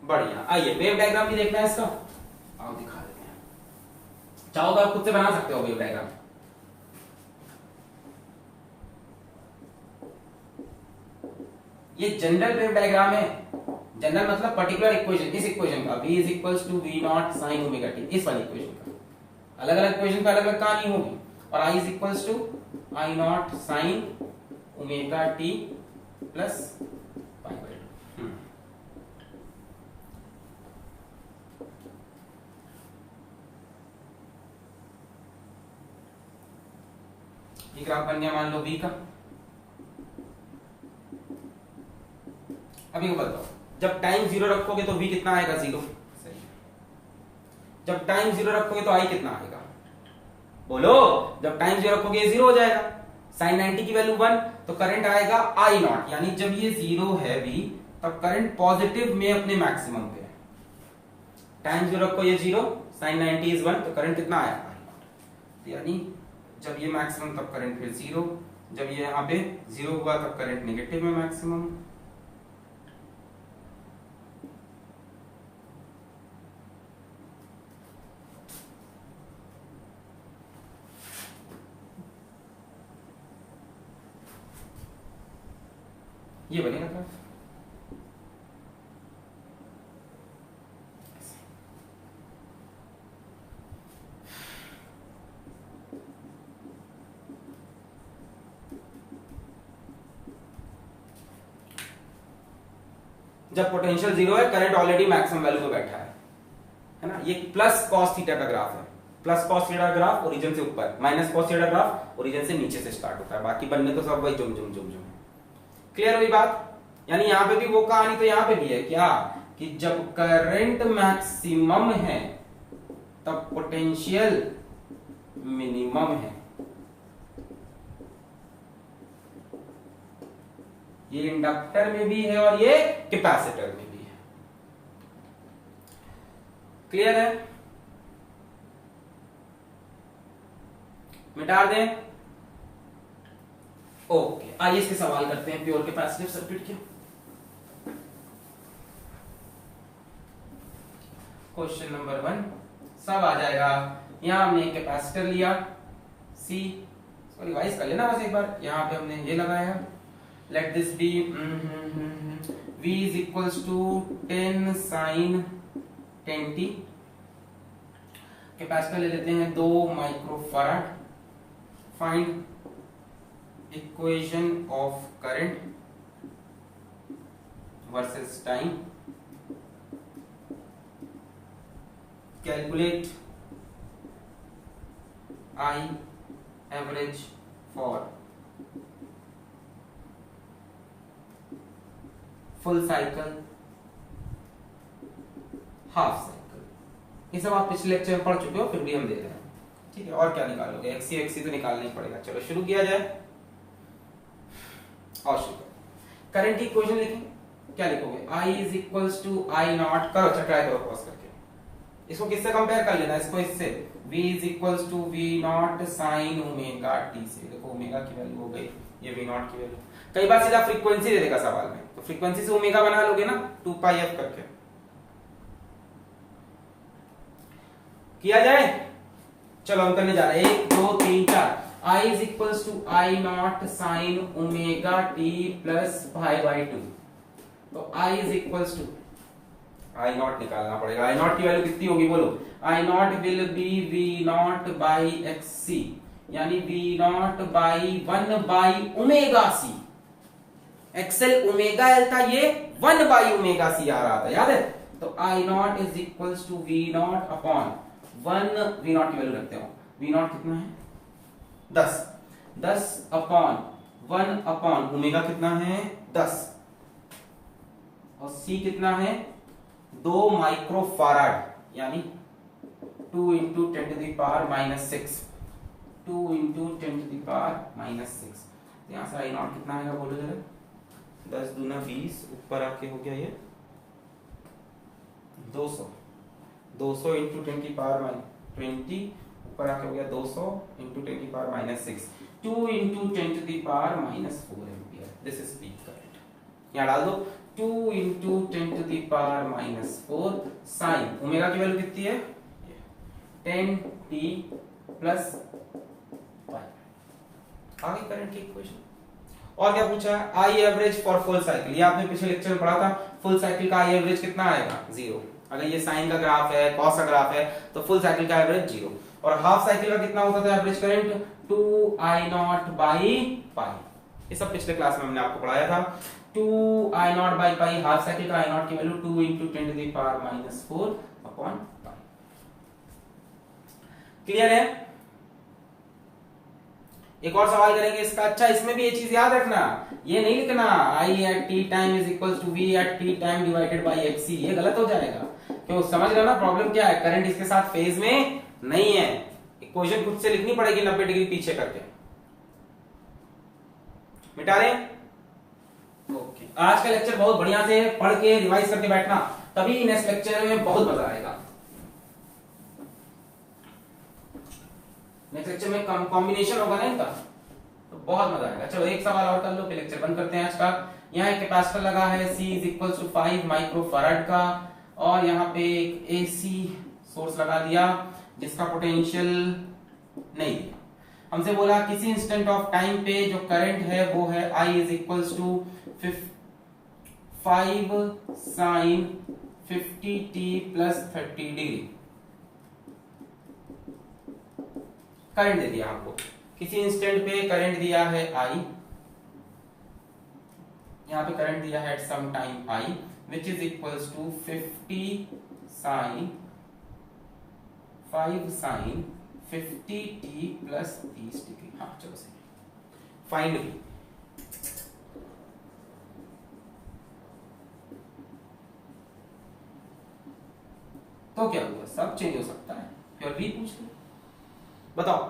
बढ़िया। आइए वेव डायग्राम भी देखना है इसका, आओ दिखा देते हैं। चाहो तो आप खुद से बना सकते हो वेव डायग्राम। ये जनरल वेव डायग्राम है। जनरल मतलब पर्टिकुलर इक्वेशन, इस इक्वेशन का V is equals to V naught sine omega T, इस वाली इक्वेशन का। अलग अलग इक्वेशन पे अलग अलग कहानी होगी। और I is equals to I not sine omega T plus π/2। ये ग्राफ बन गया मान लो V का। अभी को बताओ, जब टाइम 0 रखोगे तो V कितना आएगा? 0। सही। जब टाइम 0 रखोगे तो I कितना आएगा? बोलो। जब टाइम 0 रखोगे 0 हो जाएगा। साइन 90 की वैल्यू 1, तो करंट आएगा I नॉट। यानी जब ये 0 है V, तब करंट पॉजिटिव में अपने मैक्सिमम पे है। टाइम 0 रखो, ये 0, साइन 90 इज 1, तो करंट कितना आया? I not. यानी जब ये मैक्सिमम तब करंट फिर 0, जब ये यहाँ पे 0 हुआ तब करंट नेगेटिव में मैक्सिमम। ये बनेगा ग्राफ। जब पोटेंशियल 0 है, करंट ऑलरेडी मैक्सिमम वैल्यू पे बैठा है ना। ये प्लस कॉस थीटा का ग्राफ है। प्लस कॉस थीटा का ग्राफ ओरिजिन से ऊपर, minus cos theta graph origin से नीचे से स्टार्ट होता है। बाकी बनने तो सब वही जुम जुम जुम जुम। क्लियर हुई बात? यानी यहां पे भी वो कहानी तो यहां पे भी है क्या, कि जब करंट मैक्सिमम है तब पोटेंशियल मिनिमम है। ये इंडक्टर में भी है और ये कैपेसिटर में भी है। क्लियर है? मिटा दें? ओके, आइए इसके सवाल करते हैं प्योर कैपेसिटिव सर्किट के। क्वेश्चन नंबर 1 सब आ जाएगा। यहां हमने एक कैपेसिटर लिया सी, इसको रिवाइज कर लेना बस एक बार। यहां पे हमने ये लगाया, let this be V is equals to 10 sin 10t। Capacitor ले लेते हैं 2 microfarad. Find equation of current versus time. Calculate I average for full cycle, half cycle. ये सब आप पिछले लेक्चर में पढ़ चुके हो, फिर भी हम दे रहे हैं। ठीक है, और क्या निकालोगे? एक्सी तो निकालना ही पड़ेगा। चलो शुरू किया जाए और शुरू। करंट की इक्वेशन लिखेंगे, क्या लिखोगे? I is equals to I naught, करो अच्छा ट्राई करो पॉज करके। इसको किससे कंपेयर कर लेना? इसको इससे, V is equals to V naught sine omega t से। देखो ओमेगा की वैल्यू हो गई ये V नॉट की वैल्यू। कई बार सीधा फ्रीक्वेंसी दे देगा सवाल में, तो फ्रीक्वेंसी से ओमेगा बना लोगे ना 2 पाई f करके। किया जाए? चलो हम करने जा रहे हैं 1 2 3 4। I is equals to I not sine omega t plus pi by 2। तो I is equals to, I not निकालना पड़ेगा। आई नॉट की वैल्यू कितनी होगी बोलो? I not will be V not by X C, यानी V not by 1 by omega C. X L omega L था, ये 1 बाई ओमेगा सी आ रहा था, याद है? तो I not is equals to V not upon 1, V not की वैल्यू रखते हो। वी नॉट कितना है? 10 अपॉन 1 अपॉन ओमेगा कितना है? 10, और सी कितना है? 2 माइक्रोफैराड, यानी 2 into 10 to the power minus 6। 2 into 10 to the power minus 6। यहां से आई नॉट कितना आएगा बोलो जरा? 10 दूना 20, ऊपर आके हो गया ये 200। 200 इंटू 10 की पावर माइनस 20, ऊपर आके हो गया 200 इंटू 10 की power minus 6। 2 into 10 to the power minus 4 ampere. This is peak current. यहां डाल दो 2 into 10 to the power minus 4 sine omega की वैल्यू कितनी है? 10t plus pi. आगे करंट की इक्वेशन। और क्या पूछा है? I average for full cycle. ये आपने पिछले लेक्चर में पढ़ा था। फुल साइकिल का आई एवरेज कितना आएगा? 0। अगर ये साइन का ग्राफ है, कॉस का ग्राफ है, तो फुल साइकिल का एवरेज 0। और हाफ साइकिल का कितना होता था average current? 2 I not by पाई। ये सब पिछले क्लास में हमने आपको पढ़ाया था। 2 I not by pi, half cycle का आई नॉट की value 2 into 10 to the power minus 4 upon pi. Clear है? एक और सवाल करेंगे इसका। अच्छा, इसमें भी ये चीज याद रखना, ये नहीं लिखना I at t time is equals to V at t time divided by xc। ये गलत हो जाएगा। क्यों? समझ रहे हो ना प्रॉब्लम क्या है? करंट इसके साथ फेज में नहीं है। इक्वेशन खुद से लिखनी पड़ेगी 90 डिग्री पीछे करके। मिटा रहे? ओके, आज का लेक्चर बहुत बढ़िया से पढ़ के रिवाइज करके बैठना, तभी नेक्स्ट लेक्चर में बहुत मजा आएगा। नेक्स्ट लेक्चर में कॉम्बिनेशन होगा ना इनका, तो बहुत मजा आएगा। चलो एक सवाल और कर लो, फिर लेक्चर बंद करते हैं आज का। यहाँ एक कैपेसिटर लगा है C is equal to 5 microfarad का, और यहाँ पे एक AC सोर्स लगा दिया जिसका पोटेंशियल नहीं दिया। हमसे बोला किसी इंस्टेंट ऑफ टाइम पे जो करंट है वो है I is equal to 5 sine 50t plus 30 degree. Current दे दिया आपको, किसी इंस्टेंट पे करंट दिया है I, यहाँ पे करंट दिया है at some time I, which is equals to 50 sine 5 sine 50t plus 30 degree. हाँ चलो सही। फाइंड भी तो क्या हुआ? सब चेंज हो सकता है। फिर भी पूछ लो, बताओ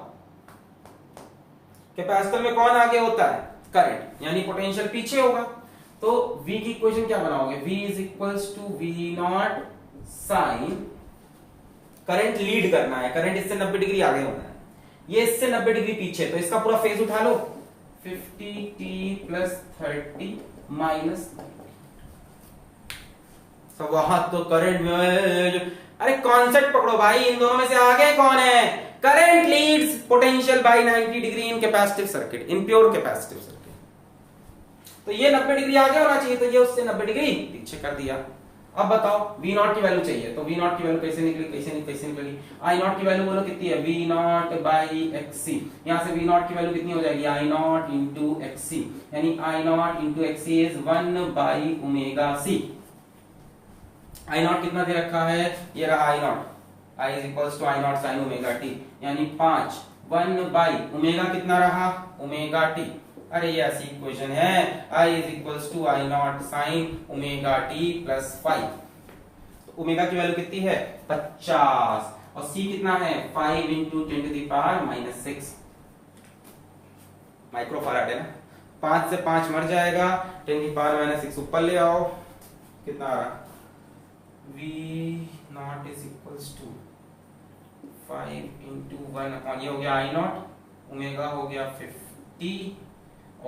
कैपेसिटर में कौन आगे होता है? करंट, यानी पोटेंशियल पीछे होगा। तो V की इक्वेशन क्या बनाओगे? V is equals to V naught sine current lead करना है, करंट इससे 90 डिग्री आगे होना है, ये इससे 90 डिग्री पीछे, तो इसका पूरा फेज उठा लो 50t प्लस 30 माइनस, वहां तो करंट में, अरे कॉन्सेप्ट पकड़ो भाई, इन दोनों में से आगे कौन है? Current Leeds potential by 90 degree in capacitive circuit, in pure capacitive circuit. तो ये 90 डिग्री आगे होना चाहिए, तो ये उससे 90 डिग्री पीछे कर दिया। अब बताओ V नॉट की वैल्यू चाहिए, तो V नॉट की वैल्यू कैसे निकली, कैसे निकलेगी? I नॉट की वैल्यू बोलो कितनी है? V not by XC। यहां से V नॉट की वैल्यू कितनी हो जाएगी? I नॉट इंटू XC, यानी I naught into XC is 1 by omega C। I naught कितना दे रखा है? ये रहा I naught, I is equals to I not sine omega t, यानी 5, 1 बाई ओमेगा कितना रहा? Omega t। अरे ये ऐसी इक्वेशन है, I is equals to I not sine omega t plus 5। तो ओमेगा की वैल्यू कितनी है? 50, और C कितना है? 5 into 10 to the power minus 6 microfarad है ना। 5 से 5 मर जाएगा, 10 की पावर माइनस 6 ऊपर ले आओ, कितना आ रहा? V naught is equals to 5 into 1 upon, ये हो गया I नॉट, ओमेगा हो गया 50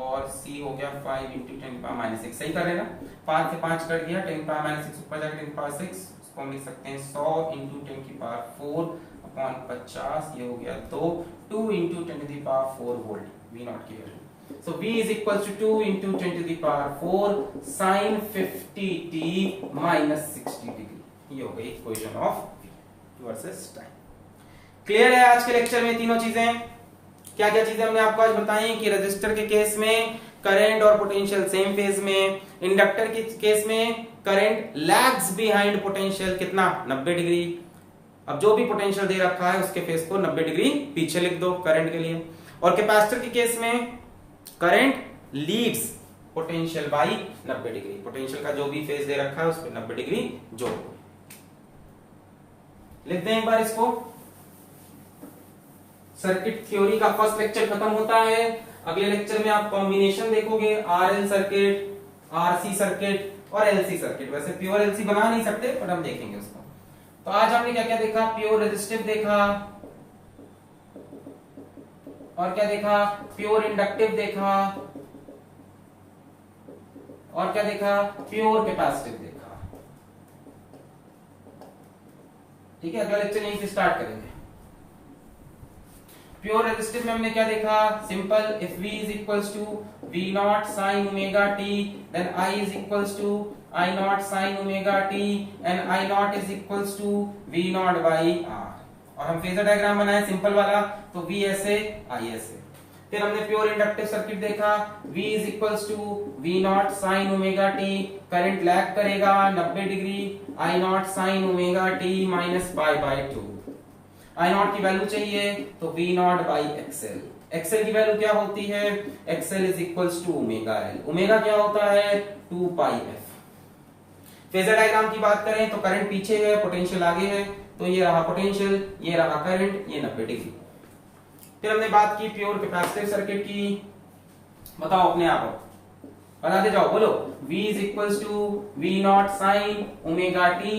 और C हो गया 5 इंटू 10 पावर माइनस 6। सही कर रहे ना? 5 से 5 कट गया, 10 पावर माइनस 6 ऊपर जाकर 10 पावर 6, उसको हम लिख सकते हैं 100 इंटू 10 की पावर 4 अपॉन 50, ये हो गया 2 into 10 to the power 4 volt V not की value. So V is equals to 2 into 10 to the power 4 sine 50t minus 60 degree. ये हो गई equation of V versus time. Clear है आज के लेक्चर में तीनों चीजें? क्या क्या चीजें हमने आपको आज बताई कि रेजिस्टर के केस में करंट और पोटेंशियल सेम फेज में, इंडक्टर के केस में करंट लैग्स बिहाइंड पोटेंशियल कितना? 90 डिग्री। अब जो भी पोटेंशियल दे रखा है उसके फेज को 90 डिग्री पीछे लिख दो करंट के लिए। और कैपेसिटर के केस में current Leeds potential by 90 degree, potential का जो भी फेज दे रखा है उस पर 90 डिग्री जोड़ दो। लिख दें एक बार इसको। सर्किट थ्योरी का फर्स्ट लेक्चर खत्म होता है। अगले लेक्चर में आप कॉम्बिनेशन देखोगे, आरएल सर्किट, आरसी सर्किट और एलसी सर्किट। वैसे प्योर एलसी बना नहीं सकते पर हम देखेंगे उसको। तो आज हमने क्या क्या देखा? प्योर रेजिस्टिव देखा, और क्या देखा? प्योर इंडक्टिव देखा, और क्या देखा? प्योर कैपेसिटिव देखा। ठीक है, अगला लेक्चर यहीं से स्टार्ट करेंगे। प्योर रेजिस्टिव में हमने क्या देखा? Simple, if V is equals to V naught sin omega t, then I is equals to I naught sin omega t, and I naught is equals to V naught by R। और हम फेजर डायग्राम बनाए सिंपल वाला, तो V ऐसे, I ऐसे। फिर हमने प्योर इंडक्टिव सर्किट देखा, V is equals to V naught sin omega t, current lag करेगा 90 degree, I naught sin omega t minus pi by 2। I naught की वैल्यू चाहिए तो V not by XL। XL की वैल्यू क्या होती है? XL is equals to omega L। Omega क्या होता है? 2 पाई F। फेजर डायग्राम की बात करें तो करंट पीछे है, पोटेंशियल आगे है, तो ये रहा पोटेंशियल, ये रहा करंट, ये 90 डिग्री। फिर हमने बात की प्योर कैपेसिटिव सर्किट की। बताओ अपने आप बताते जाओ, बोलो। V is equals to V naught sin omega t,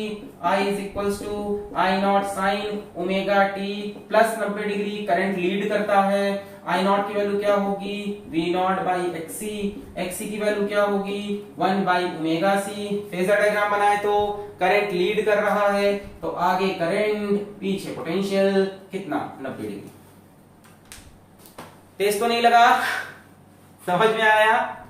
I is equals to I naught sin omega t plus 90 degree. Current lead करता है, I naught की वैल्यू क्या होगी? V naught by XC। XC की वैल्यू क्या होगी? 1 by omega C। Phasor diagram बनाए तो करंट लीड कर रहा है, तो आगे करंट, पीछे पोटेंशियल, कितना? 90 डिग्री। तेज तो नहीं लगा? समझ में आया?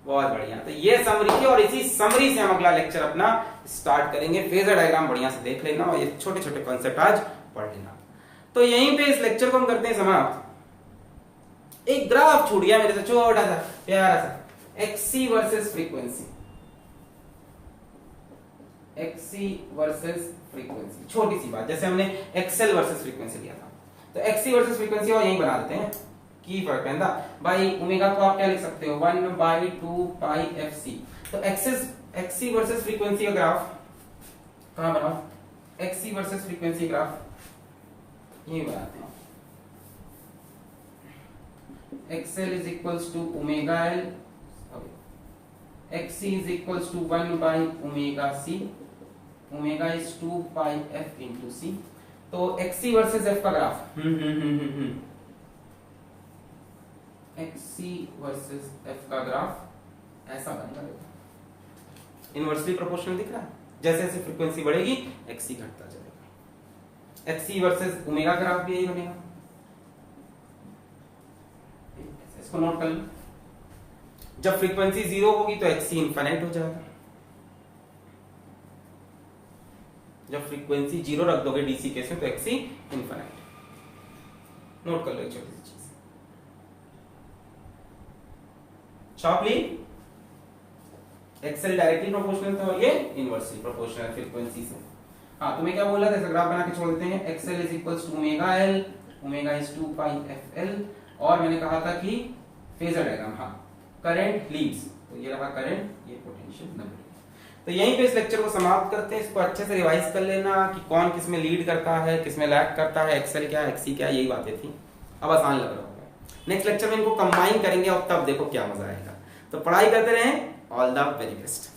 बहुत बढ़िया। तो ये समरी थी, और इसी समरी से हम अगला लेक्चर अपना स्टार्ट करेंगे। फेजर डायग्राम बढ़िया से देख लेना, और ये छोटे छोटे कॉन्सेप्ट आज पढ़ लेना। तो यहीं पे इस लेक्चर को हम करते हैं समाप्त। एक ग्राफ छूट गया मेरे से, छोटा सा प्यारा सा, XC versus frequency. XC versus frequency, छोटी सी बात, जैसे हमने XL वर्सेस फ्रीक्वेंसी लिया था, तो XC वर्सेस फ्रीक्वेंसी और यहीं बना देते हैं की फर्क पैदा बाई ओमेगा को आप क्या लिख सकते हो? 1 बाई 2 पाई FC। तो XC वर्सेस फ्रीक्वेंसी का ग्राफ कहां बनाओ? XC वर्सेस फ्रीक्वेंसी ग्राफ ये बनाते हैं। XL is equals to omega L, XC is equals to 1 by omega C, omega is 2 pi F into C। तो एक्सी वर्सेस एफ का ग्राफ एक्सी वर्सेस एफ का ग्राफ ऐसा बनेगा। देखो इनवर्सली प्रोपोर्शनल दिख रहा है, जैसे जैसे फ्रीक्वेंसी बढ़ेगी एक्सी घटता जाएगा। एक्सी वर्सेस ओमेगा ग्राफ भी यही बनेगा, इसको नोट कर लो। जब फ्रीक्वेंसी 0 होगी तो एक्सी इनफाइनाइट हो जाएगा, जब फ्रीक्वेंसी 0 रख दोगे डीसी केस में तो एक्सी इनफाइनाइट। नोट कर लो एक छोटी सी चीज शॉर्टली, एक्सएल डायरेक्टली प्रोपोर्शनल था और ये इनवर्सली प्रोपोर्शनल फ्रीक्वेंसी से। हाँ तुम्हें क्या बोला था, ऐसा ग्राफ बना के छोड़ देते हैं। X L is equals to omega L, omega is 2 pi F L, और मैंने कहा था कि फेजर डायग्राम, हाँ करंट लीड्स, तो ये रहा करंट, ये पोटेंशियल नंबर। तो यहीं पे इस लेक्चर को समाप्त करते हैं। इसको अच्छे से रिवाइज कर लेना कि कौन किस में लीड करता है, किस में लैग करता है, एक्सेल क्या एक्सी क्या, यही बातें थी। अब आसान लग रहा होगा। नेक्स्ट लेक्चर में इनको कंबाइन करेंगे और तब देखो क्या मजा आएगा। तो पढ़ाई करते रहें। All the very best.